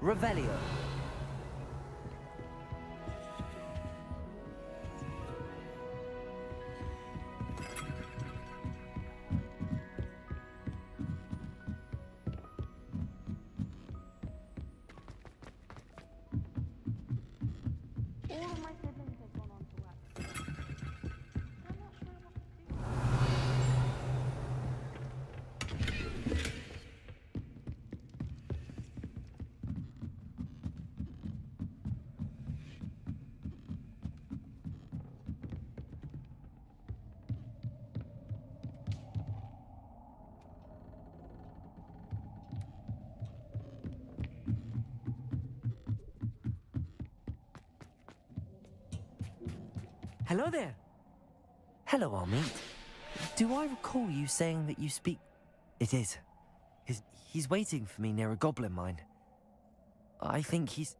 Revelio. All of my siblings have gone on to work. I'm not sure what to do. Hello there. Hello, Amit. Do I recall you saying that you speak... It is. He's waiting for me near a goblin mine. I think he's...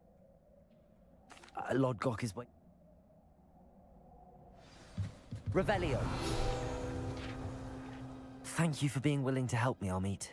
Lord Gok is waiting. Revelio. Thank you for being willing to help me, Amit.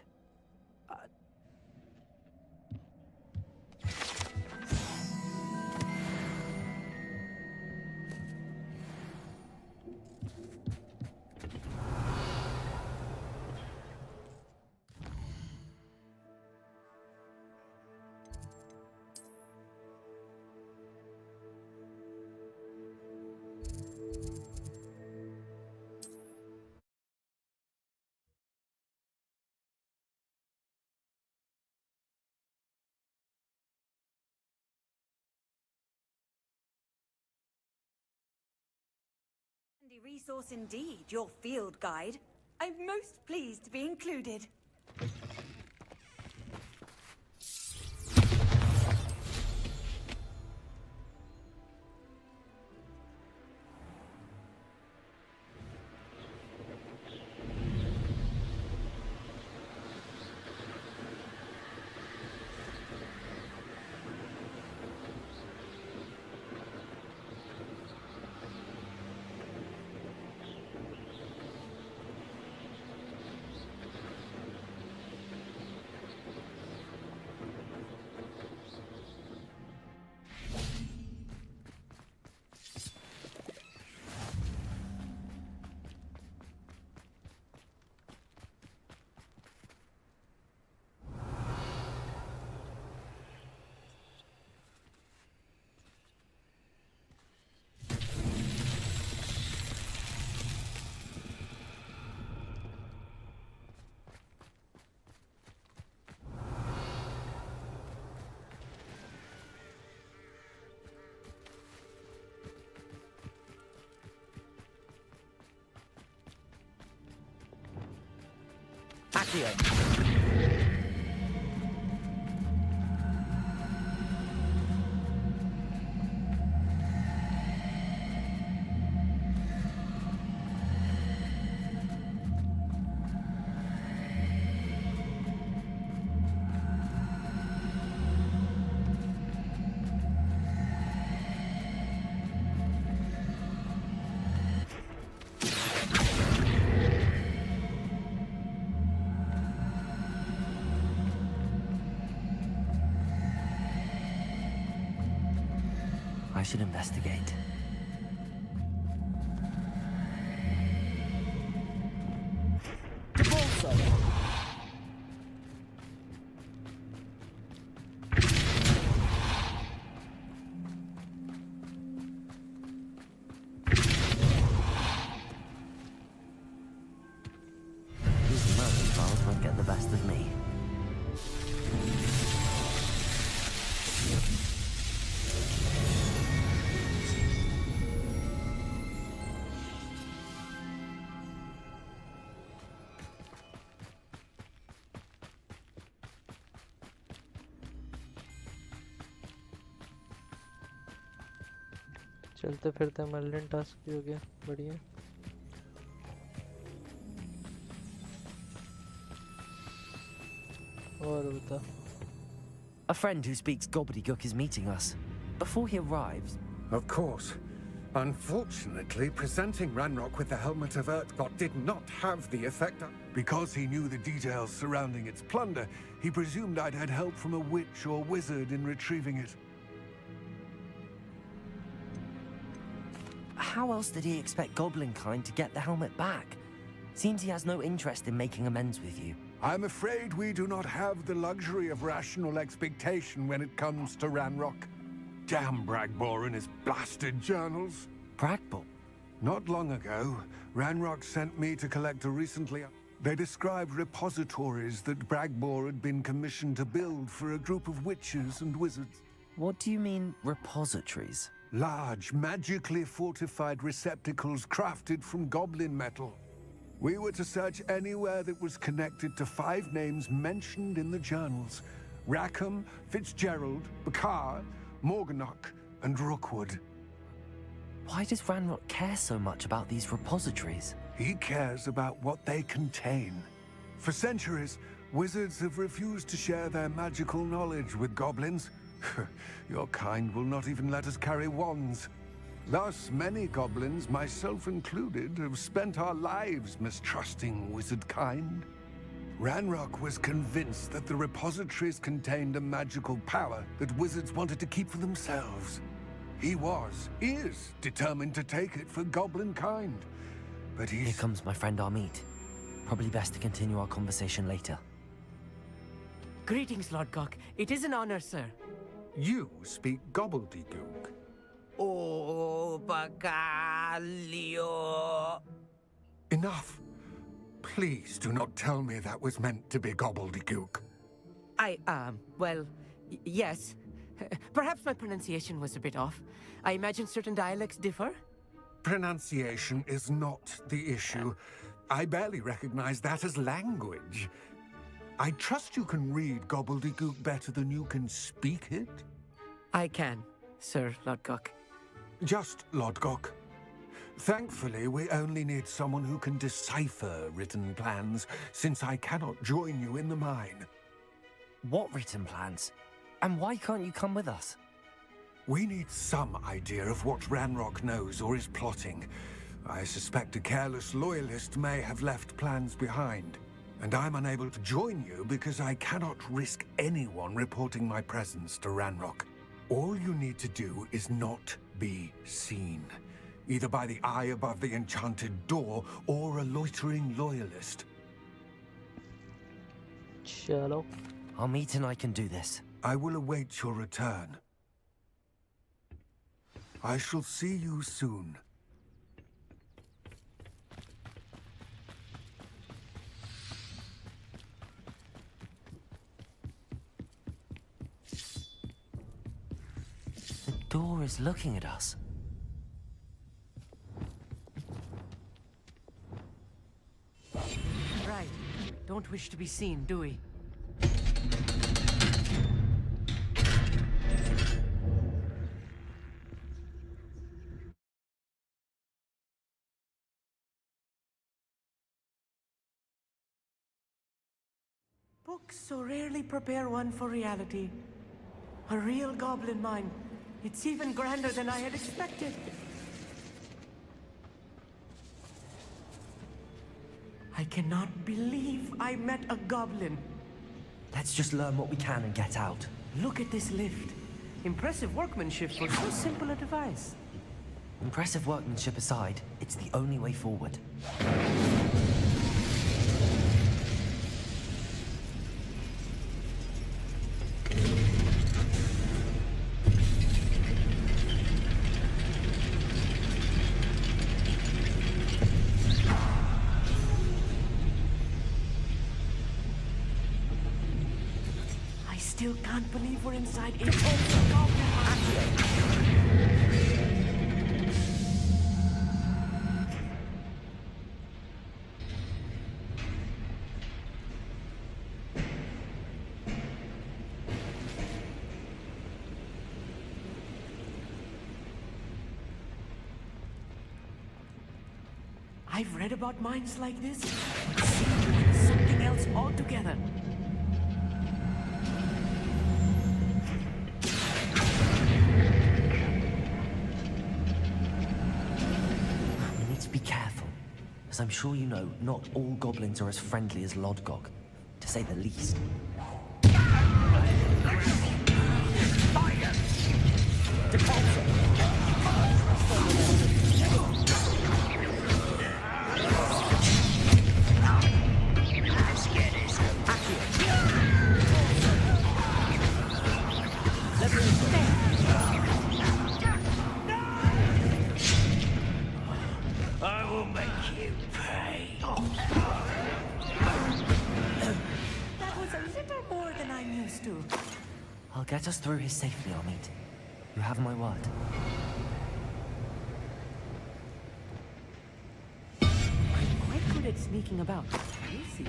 Handy resource indeed, your field guide. I'm most pleased to be included. Accio. I should investigate. These mountain trials won't get the best of me. चलते फिरते Merlin task भी हो गया बढ़िया और बता A friend who speaks gobbledygook is meeting us. Before he arrives... Of course. Unfortunately, presenting Ranrock with the Helmet of Urtkot did not have the effect Because he knew the details surrounding its plunder, he presumed I'd had help from a witch or wizard in retrieving it. How else did he expect Goblinkind to get the helmet back? Seems he has no interest in making amends with you. I'm afraid we do not have the luxury of rational expectation when it comes to Ranrock. Damn Bragbor and his blasted journals. Bragbor? Not long ago, Ranrock sent me to collect a recently... They described repositories that Bragbor had been commissioned to build for a group of witches and wizards. What do you mean, repositories? Large, magically fortified receptacles crafted from goblin metal. We were to search anywhere that was connected to 5 names mentioned in the journals. Rackham, Fitzgerald, Bakar, Morganach, and Rookwood. Why does Ranrock care so much about these repositories? He cares about what they contain. For centuries, wizards have refused to share their magical knowledge with goblins. Your kind will not even let us carry wands. Thus, many goblins, myself included, have spent our lives mistrusting wizard kind. Ranrock was convinced that the repositories contained a magical power that wizards wanted to keep for themselves. He is determined to take it for goblin kind. But Here comes my friend Amit. Probably best to continue our conversation later. Greetings, Lord Gok. It is an honor, sir. You speak gobbledygook. Oh, Bagalio. Enough. Please do not tell me that was meant to be gobbledygook. Well, yes. Perhaps my pronunciation was a bit off. I imagine certain dialects differ. Pronunciation is not the issue. I barely recognize that as language. I trust you can read gobbledygook better than you can speak it? I can, Sir Lord Gok. Just Lord Gok. Thankfully, we only need someone who can decipher written plans, since I cannot join you in the mine. What written plans? And why can't you come with us? We need some idea of what Ranrock knows or is plotting. I suspect a careless loyalist may have left plans behind. And I'm unable to join you because I cannot risk anyone reporting my presence to Ranrock. All you need to do is not be seen, either by the eye above the enchanted door or a loitering loyalist. Shallow. Amit and I can do this. I will await your return. I shall see you soon. The door is looking at us. Right. Don't wish to be seen, do we? Books so rarely prepare one for reality. A real goblin mine. It's even grander than I had expected. I cannot believe I met a goblin. Let's just learn what we can and get out. Look at this lift. Impressive workmanship for so simple a device. Impressive workmanship aside, it's the only way forward. I still can't believe we're inside a total goblin mine. I've read about mines like this, but seeing is something else altogether. We need to be careful. As I'm sure you know, not all goblins are as friendly as Lodgok, to say the least. I will make you pay. That was a little more than I'm used to. I'll get us through here safely, Amit. You have my word. I'm quite good at sneaking about. We'll see.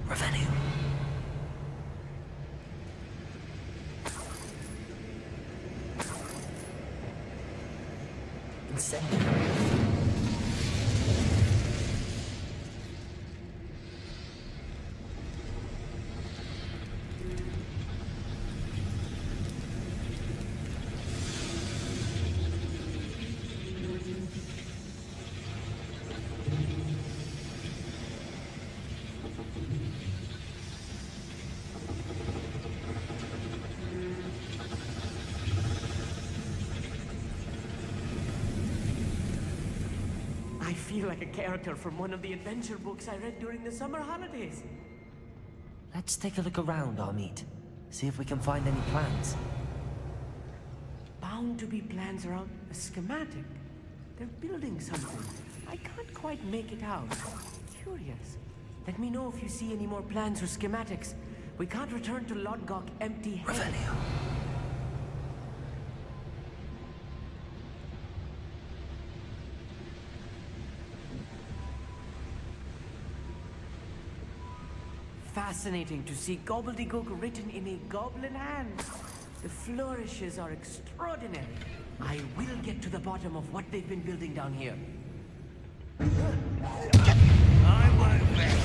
Revenue. I feel like a character from one of the adventure books I read during the summer holidays. Let's take a look around, Amit. See if we can find any plans. Bound to be plans around a schematic. They're building something. I can't quite make it out. Curious. Let me know if you see any more plans or schematics. We can't return to Lodgok empty-handed. Fascinating to see gobbledygook written in a goblin hand. The flourishes are extraordinary. I will get to the bottom of what they've been building down here. I won't rest.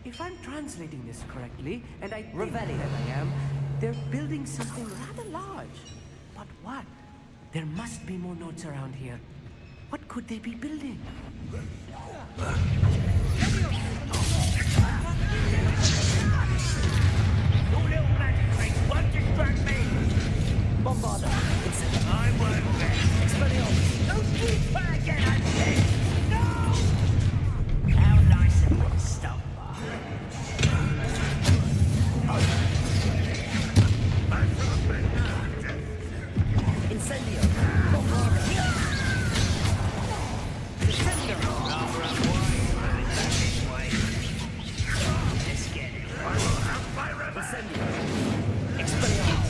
If I'm translating this correctly, and I think that I am, they're building something rather large. But what? There must be more notes around here. What could they be building? Your little magic tricks won't distract me. Bombarda. I won't rest. Don't you try again, I say. No! How nice of you to stop by. Incendio. Bombarda. Incendio. Rather unwise running back this way. Let's get it. Incendio. Expelliarmus.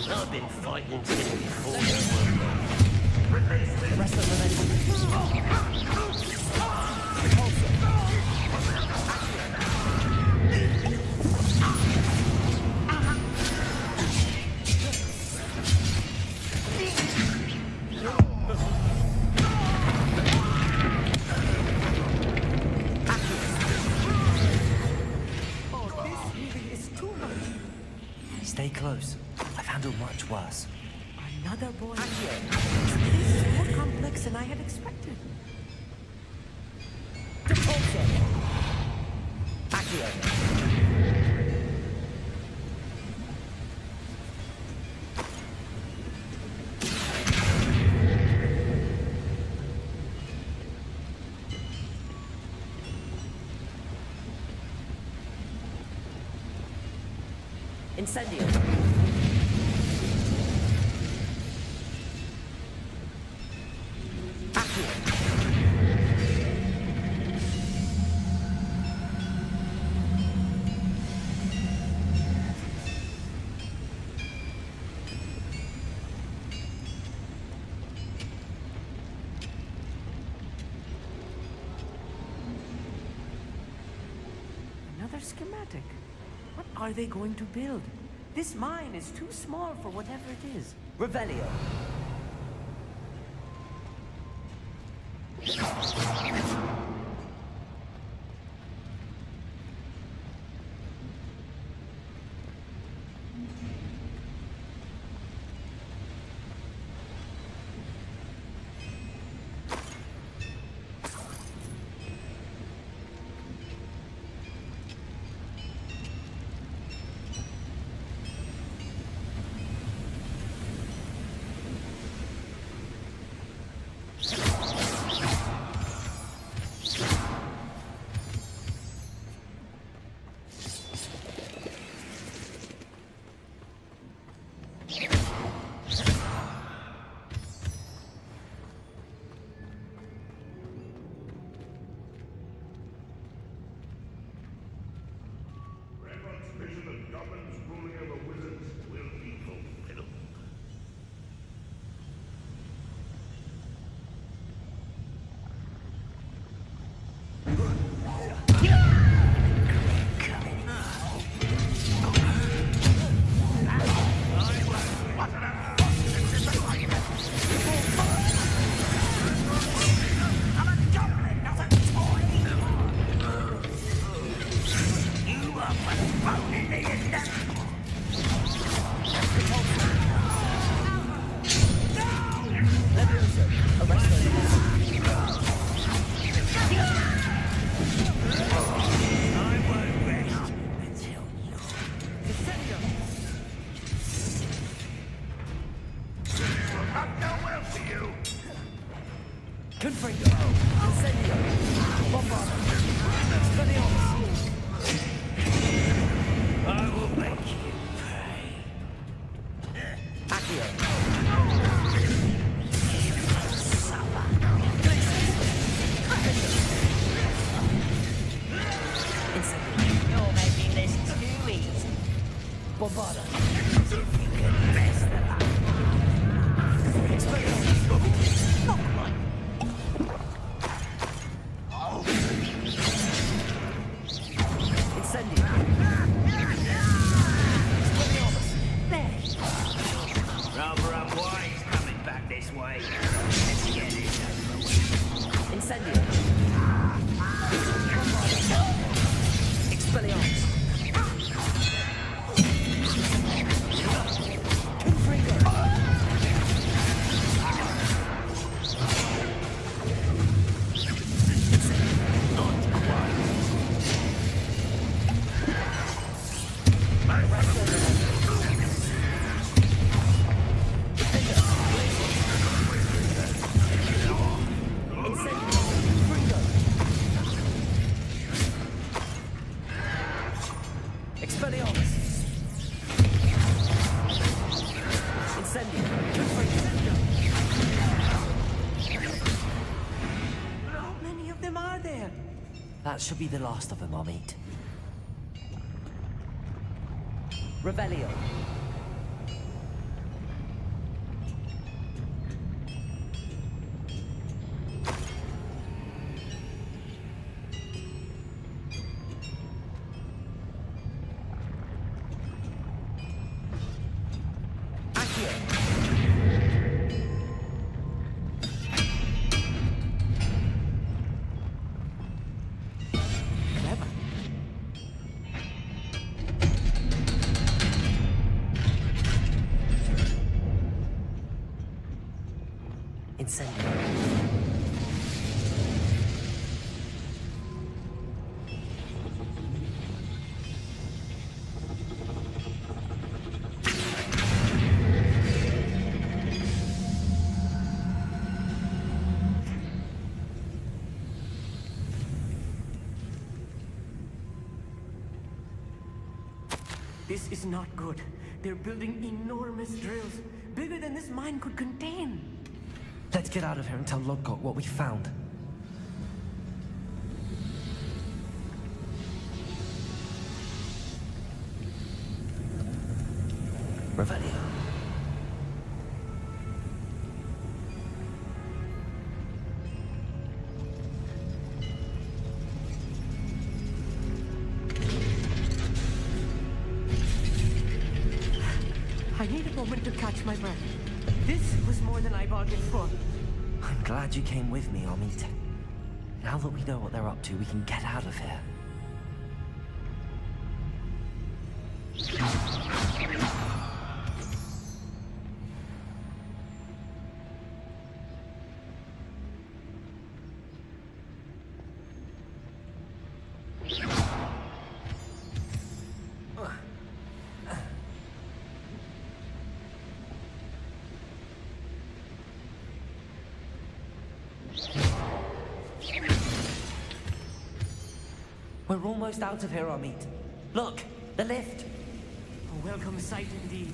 I've been fighting this before. Rest of the Stay close. I've handled much worse. Another boy here. This is more complex than I had expected. Incendio. Another schematic. What are they going to build? This mine is too small for whatever it is. Revelio. Confringo! Incendio! Bombarda! Expelliarmus! I will make you pay. Accio! You're making this too easy. Bombarda! You can mess them up. Incendio! Rather unwise coming back this way. Let's get it over with. Incendio! Expelliarmus! Expelliarmus! Incendio! How many of them are there? That should be the last of them, Amit. Revelio! Incendio! This is not good. They're building enormous drills, bigger than this mine could contain. Let's get out of here and tell Lodgok what we found. Revelio. I need a moment to catch my breath. This was more than I bargained for. I'm glad you came with me, Amit. Now that we know what they're up to, we can get out of here. We're almost out of here, Amit. Look, the lift. A welcome sight indeed.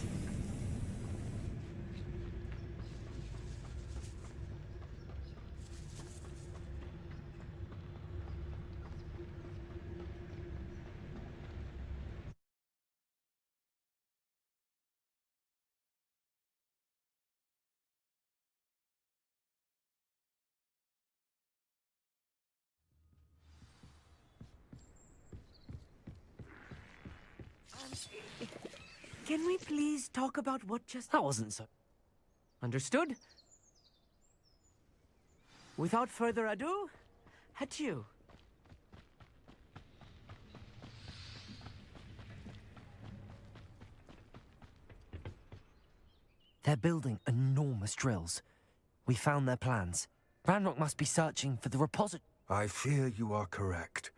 Can we please talk about what just... That wasn't so... Understood? Without further ado, adieu. They're building enormous drills. We found their plans. Ranrock must be searching for the repository. I fear you are correct.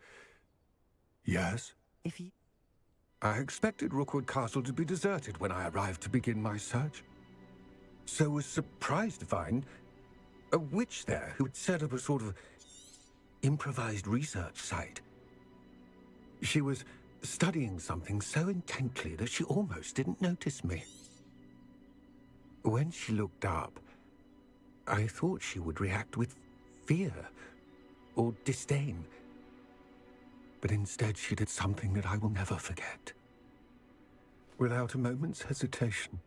Yes? If he... I expected Rookwood Castle to be deserted when I arrived to begin my search. So was surprised to find a witch there who had set up a sort of improvised research site. She was studying something so intently that she almost didn't notice me. When she looked up, I thought she would react with fear or disdain. But instead she did something that I will never forget. Without a moment's hesitation,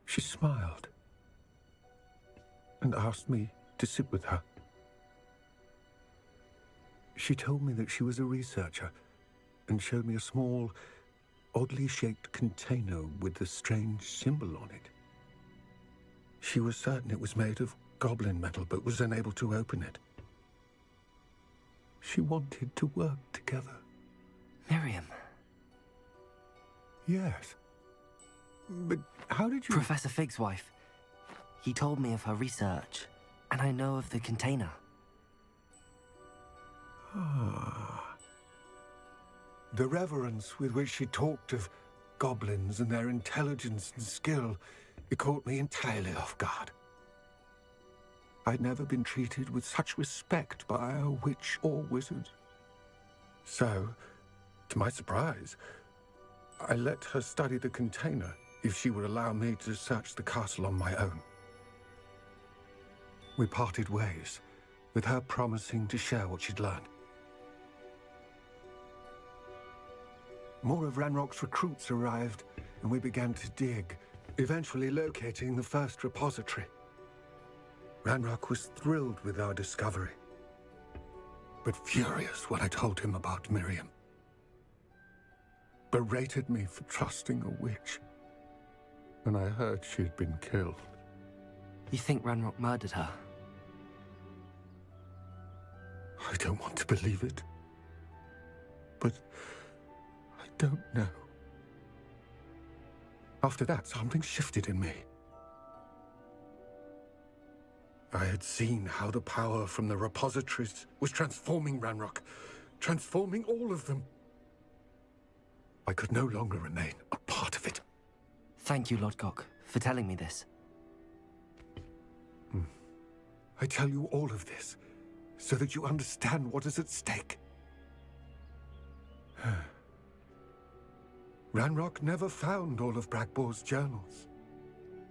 she smiled and asked me to sit with her. She told me that she was a researcher and showed me a small, oddly shaped container with a strange symbol on it. She was certain it was made of goblin metal, but was unable to open it. She wanted to work together. Miriam. Yes. But how did you... Professor Fig's wife. He told me of her research, and I know of the container. Ah. The reverence with which she talked of goblins and their intelligence and skill, it caught me entirely off guard. I'd never been treated with such respect by a witch or wizard. So, to my surprise, I let her study the container if she would allow me to search the castle on my own. We parted ways, with her promising to share what she'd learned. More of Ranrock's recruits arrived, and we began to dig, eventually locating the first repository. Ranrock was thrilled with our discovery, but furious when I told him about Miriam. Berated me for trusting a witch, and I heard she had been killed. You think Ranrock murdered her? I don't want to believe it, but I don't know. After that, something shifted in me. I had seen how the power from the repositories was transforming Ranrock, transforming all of them. I could no longer remain a part of it. Thank you, Lodgok, for telling me this. I tell you all of this so that you understand what is at stake. Ranrock never found all of Bragbor's journals,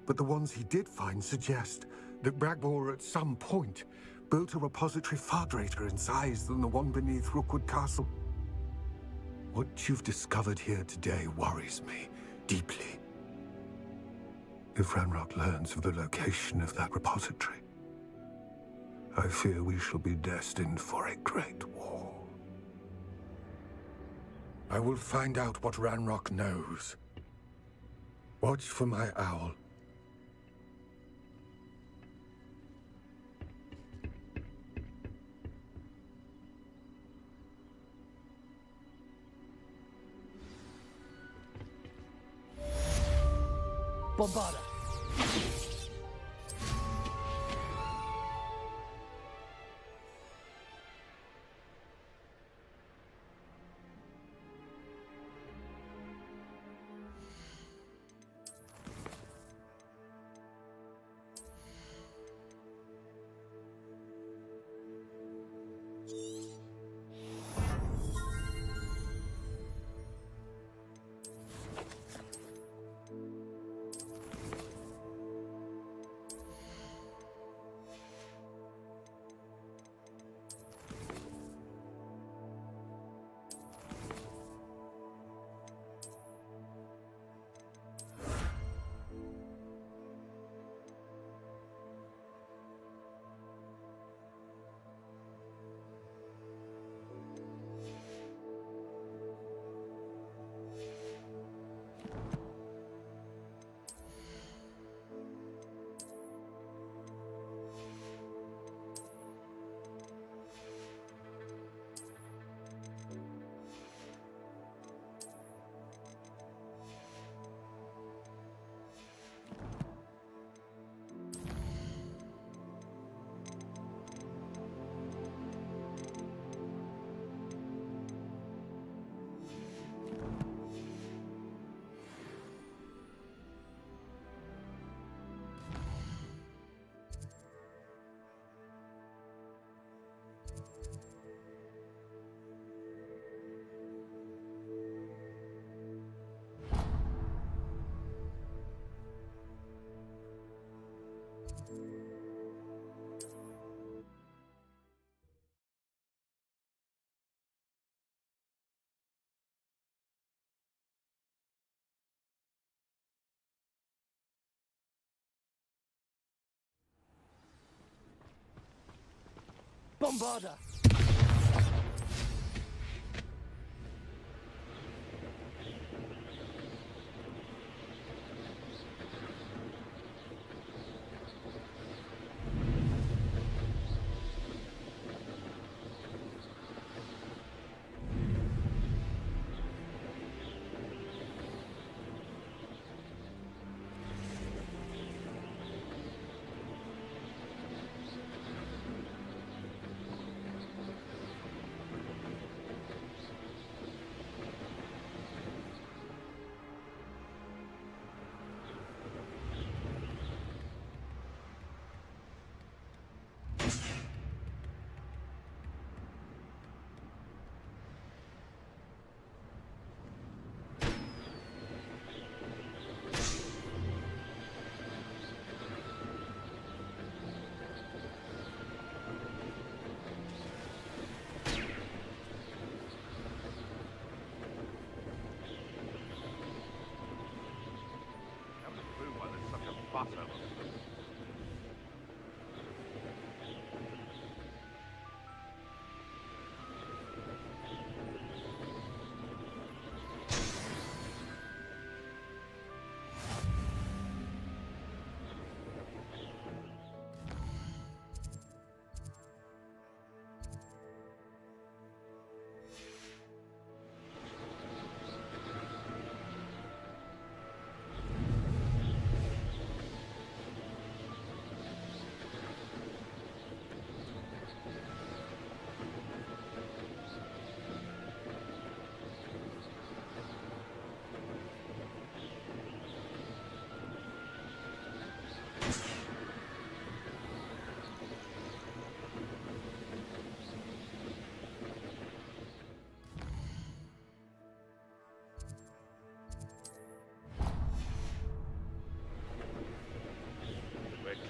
but the ones he did find suggest that Bragbor at some point built a repository far greater in size than the one beneath Rookwood Castle. What you've discovered here today worries me deeply. If Ranrock learns of the location of that repository, I fear we shall be destined for a great war. I will find out what Ranrock knows. Watch for my owl. Bombarda. Bombarda!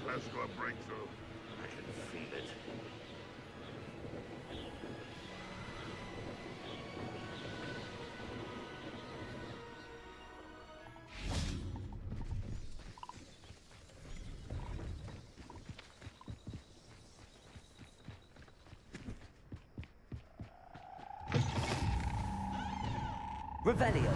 Close to a breakthrough. I can feel it. Revelio.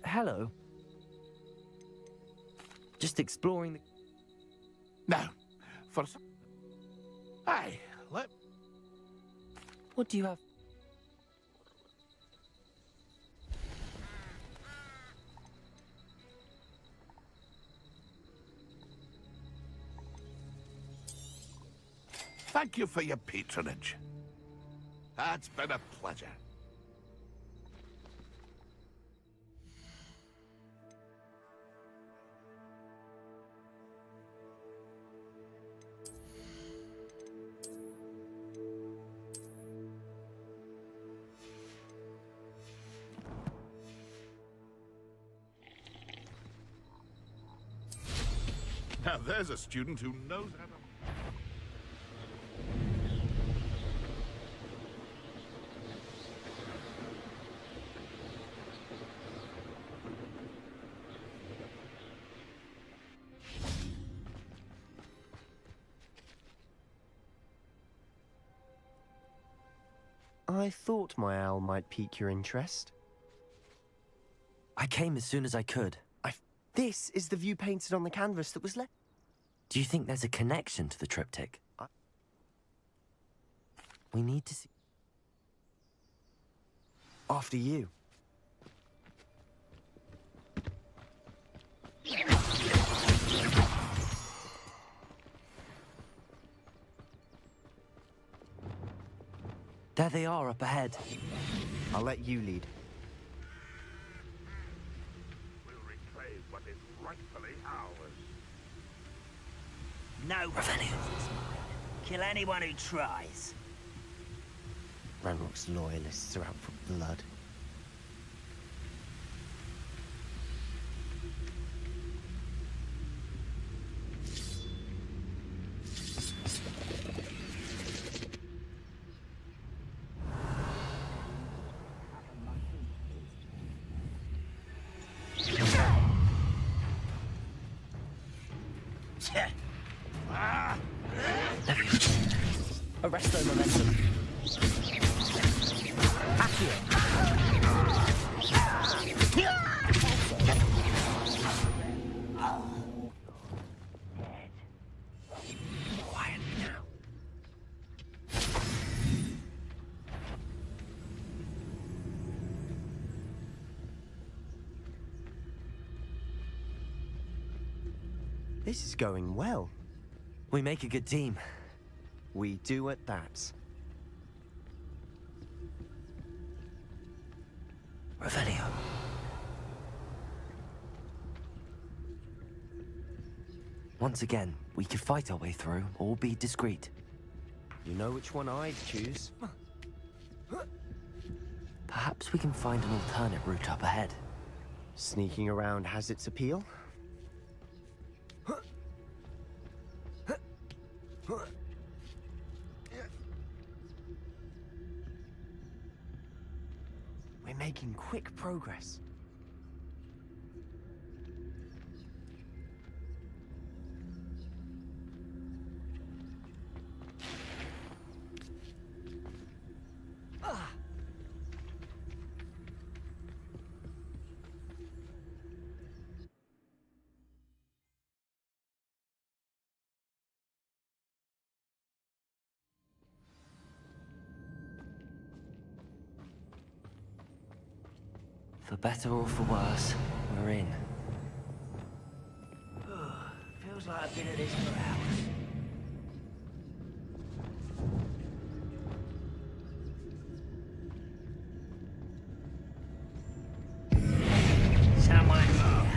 Hello. Just exploring the... No. For some... Hey, let... What do you have? Thank you for your patronage. It's been a pleasure. Now there's a student who knows how to... I thought my owl might pique your interest. I came as soon as I could. This is the view painted on the canvas that was left. Do you think there's a connection to the triptych? We need to see... After you. There they are up ahead. I'll let you lead. We'll reclaim what is rightfully ours. No Revelio. Kill anyone who tries. Ranrock's loyalists are out for blood. Arresto momentum. Quietly now. This is going well. We make a good team. We do at that. Revelio. Once again, we could fight our way through, or be discreet. You know which one I'd choose. Perhaps we can find an alternate route up ahead. Sneaking around has its appeal. We're making quick progress. For better or for worse, we're in. Feels like I've been at this for hours. Someone's here.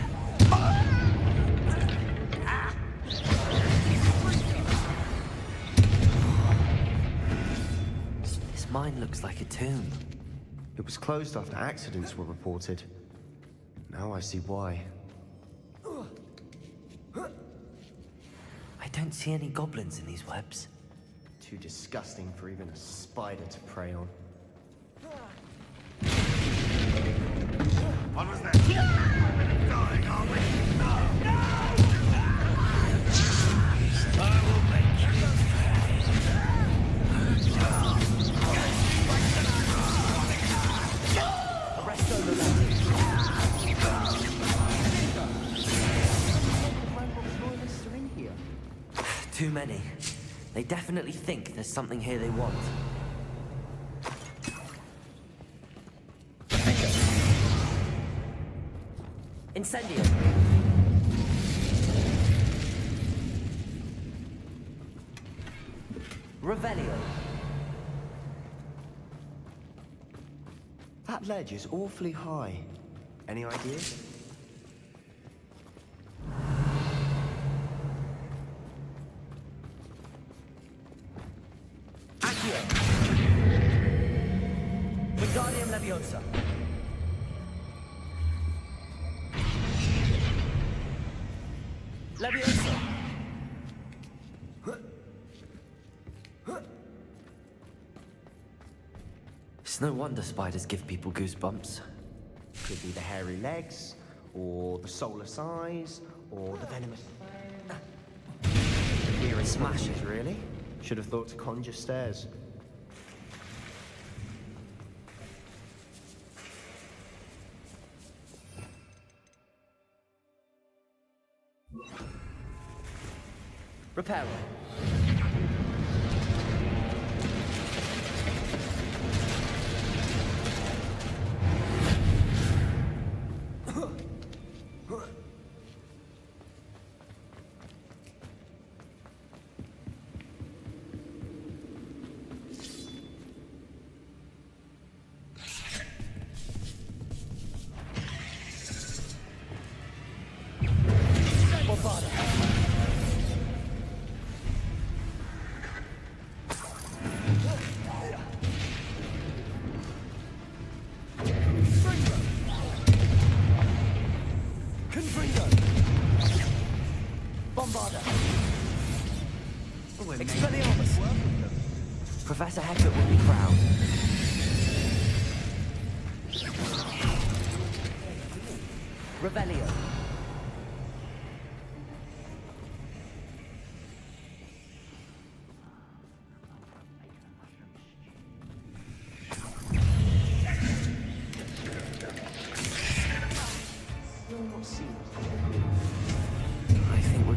This mine looks like a tomb. It was closed after accidents were reported. Now I see why. I don't see any goblins in these webs. Too disgusting for even a spider to prey on. What was that? We're dying, aren't we? No! I will make you Arresto momentum. Too many. They definitely think there's something here they want. Incendio. Revelio. That ledge is awfully high. Any ideas? Wingardium Leviosa. Leviosa. It's no wonder spiders give people goosebumps. Could be the hairy legs, or the soulless eyes, or the venomous... Here in Smash it, really? Should have thought to conjure stairs. Reparo. Expelliarmus! Professor Heckett will be proud. Revelio.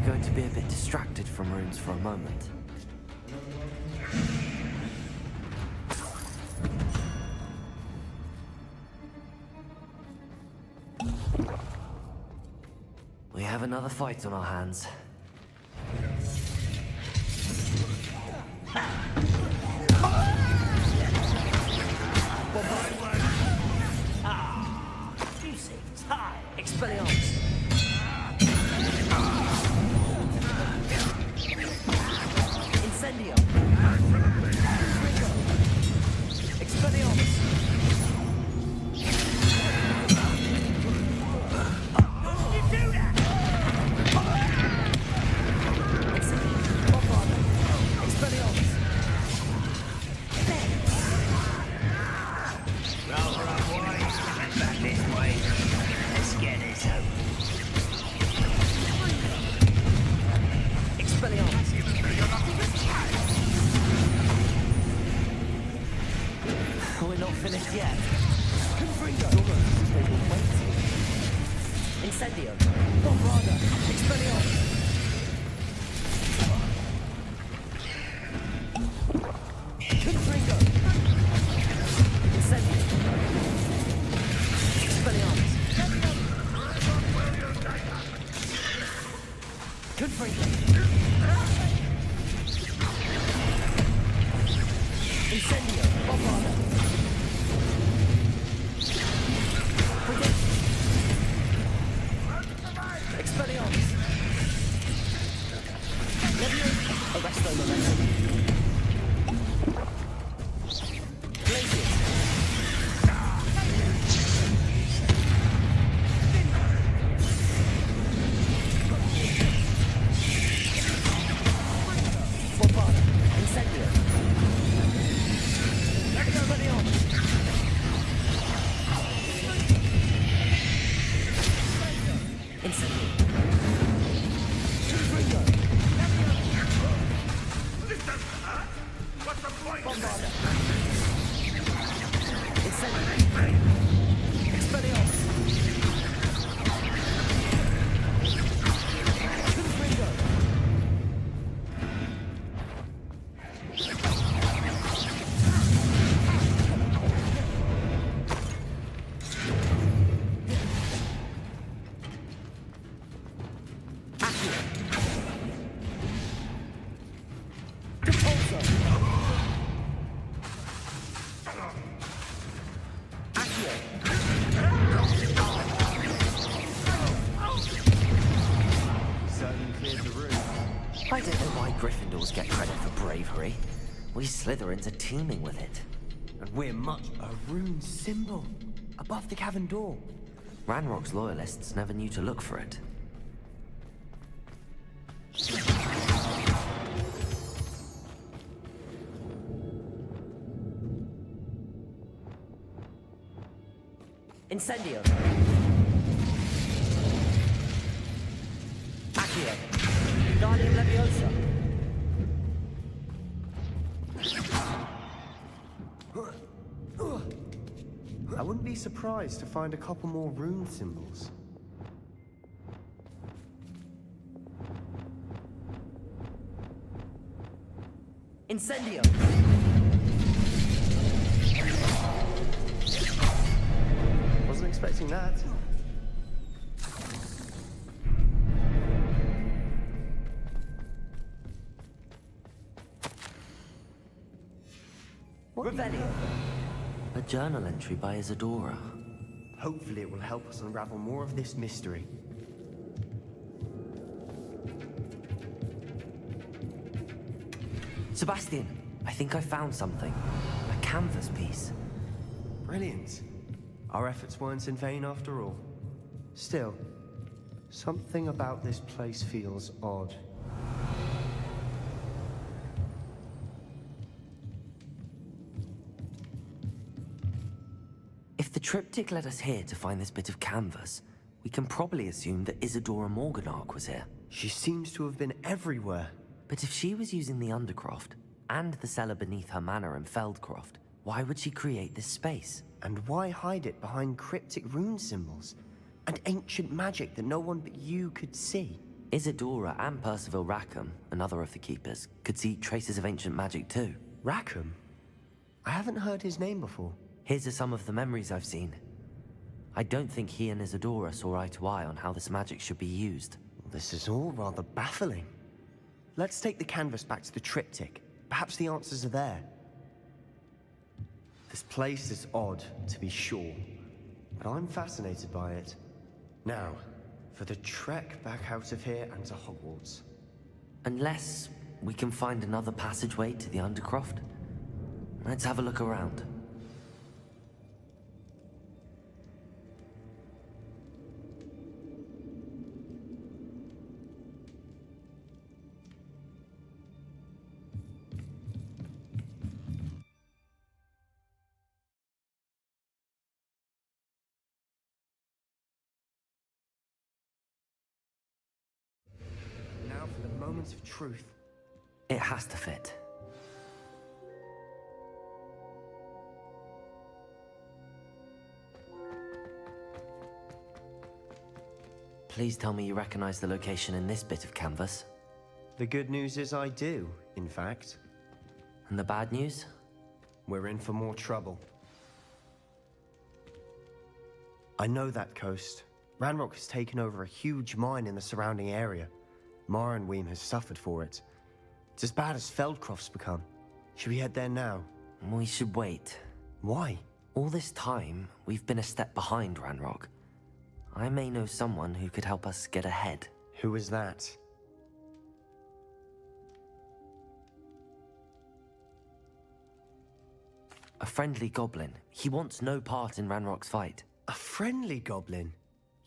going to be a bit distracted from runes for a moment. We have another fight on our hands. Juicy. Hi. Expelliarmus! Incendio! Expelliarmus! We're not finished yet. Gryffindor! Incendio! Bombarda! Expelliarmus! Gryffindor! Incendio! Expelliarmus! Gryffindor! Incendio! Bombarda! Expelliarmus! Arresto momentum. Glacius! Bombarda! Incendio! Expelliarmus! Incendio! What's the point? Bombarda! Incendio! Expelliarmus! Gryffindor! I don't know why Gryffindors get credit for bravery. We Slytherins are teeming with it. And we're much a rune symbol above the cavern door. Ranrock's loyalists never knew to look for it. Incendio! Accio! Guardian Leviosa! I wouldn't be surprised to find a couple more rune symbols. Incendio! Wasn't expecting that. What value? A journal entry by Isadora. Hopefully it will help us unravel more of this mystery. Sebastian, I think I found something. A canvas piece. Brilliant. Our efforts weren't in vain after all. Still, something about this place feels odd. If the triptych led us here to find this bit of canvas, we can probably assume that Isadora Morganark was here. She seems to have been everywhere. But if she was using the Undercroft, and the cellar beneath her manor in Feldcroft, why would she create this space? And why hide it behind cryptic rune symbols? And ancient magic that no one but you could see? Isadora and Percival Rackham, another of the Keepers, could see traces of ancient magic too. Rackham? I haven't heard his name before. His are some of the memories I've seen. I don't think he and Isadora saw eye to eye on how this magic should be used. This is all rather baffling. Let's take the canvas back to the triptych. Perhaps the answers are there. This place is odd, to be sure, but I'm fascinated by it. Now, for the trek back out of here and to Hogwarts. Unless we can find another passageway to the Undercroft. Let's have a look around. Now for the moments of truth. It has to fit. Please tell me you recognize the location in this bit of canvas. The good news is I do, in fact. And the bad news? We're in for more trouble. I know that coast. Ranrock has taken over a huge mine in the surrounding area. Mornweem has suffered for it. It's as bad as Feldcroft's become. Should we head there now? We should wait. Why? All this time, we've been a step behind Ranrock. I may know someone who could help us get ahead. Who is that? A friendly goblin. He wants no part in Ranrock's fight. A friendly goblin?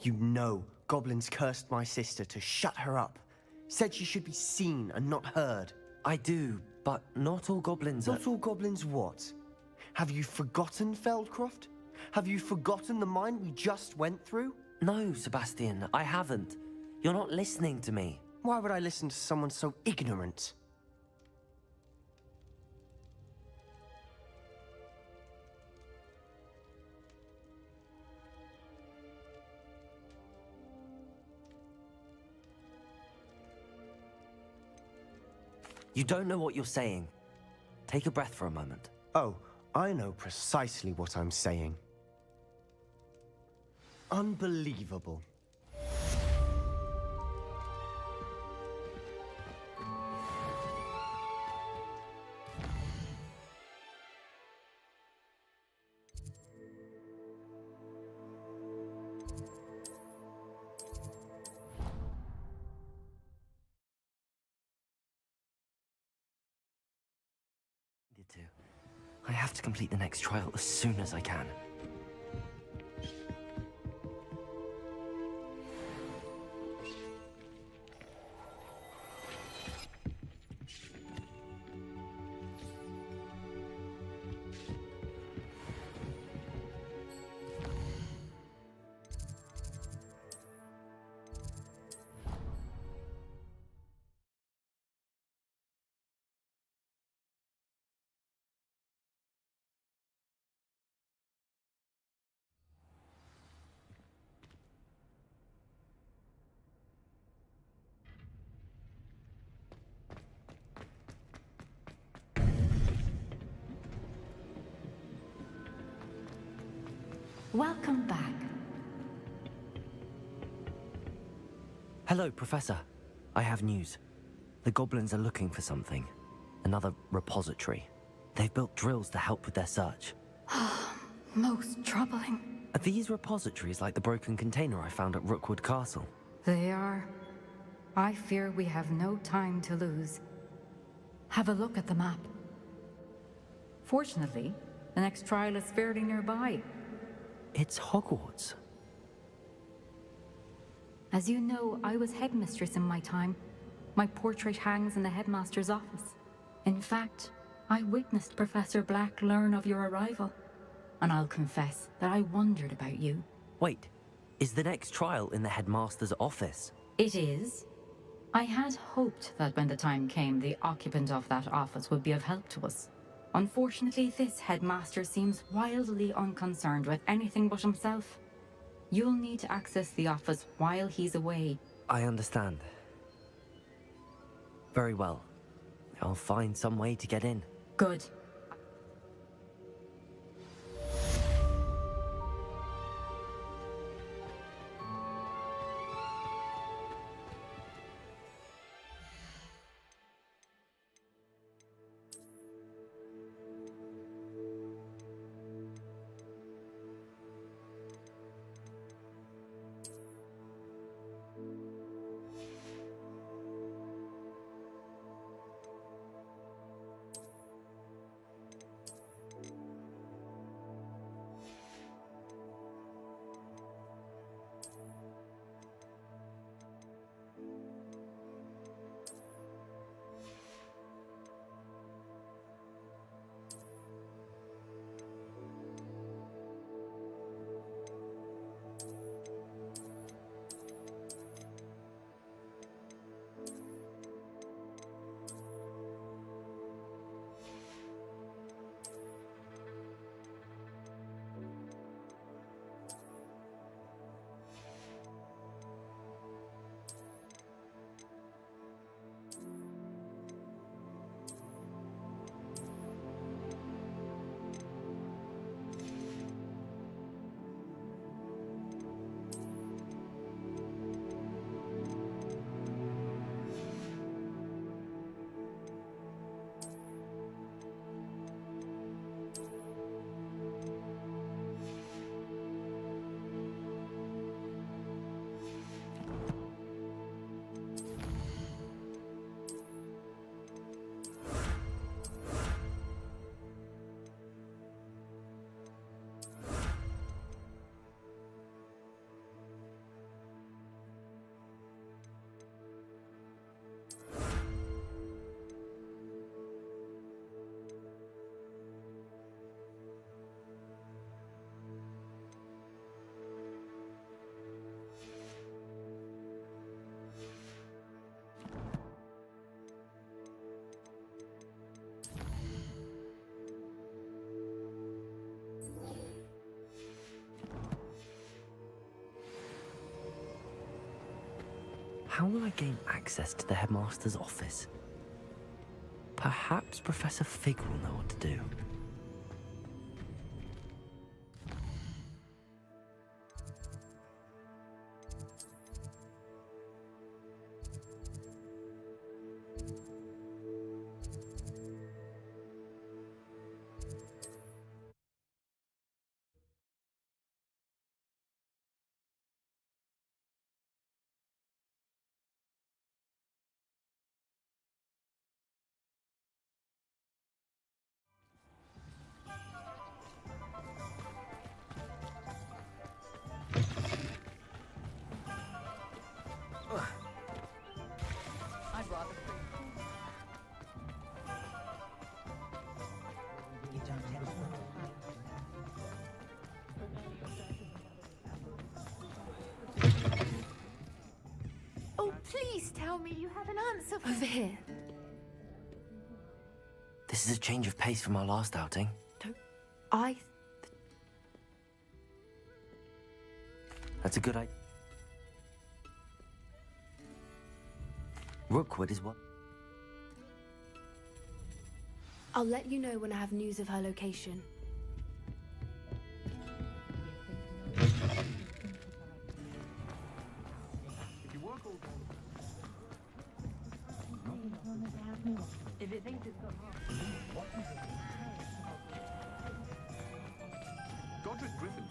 You know, goblins cursed my sister to shut her up. Said she should be seen and not heard. I do, but not all goblins are... Not all goblins what? Have you forgotten Feldcroft? Have you forgotten the mine we just went through? No, Sebastian, I haven't. You're not listening to me. Why would I listen to someone so ignorant? You don't know what you're saying. Take a breath for a moment. Oh, I know precisely what I'm saying. Unbelievable. I have to complete the next trial as soon as I can. Welcome back. Hello, Professor. I have news. The goblins are looking for something. Another repository. They've built drills to help with their search. Most troubling. Are these repositories like the broken container I found at Rookwood Castle? They are. I fear we have no time to lose. Have a look at the map. Fortunately, the next trial is fairly nearby. It's Hogwarts. As you know, I was headmistress in my time. My portrait hangs in the headmaster's office. In fact, I witnessed Professor Black learn of your arrival. And I'll confess that I wondered about you. Wait, is the next trial in the headmaster's office? It is. I had hoped that when the time came, the occupant of that office would be of help to us. Unfortunately, this headmaster seems wildly unconcerned with anything but himself. You'll need to access the office while he's away. I understand. Very well. I'll find some way to get in. Good. How will I gain access to the headmaster's office? Perhaps Professor Fig will know what to do. I'd rather Oh, please tell me you have an answer for Over here. This is a change of pace from our last outing. I... That's a good idea. Rookwood is what? I'll let you know when I have news of her location. If it thinks it's got Godric Gryffindor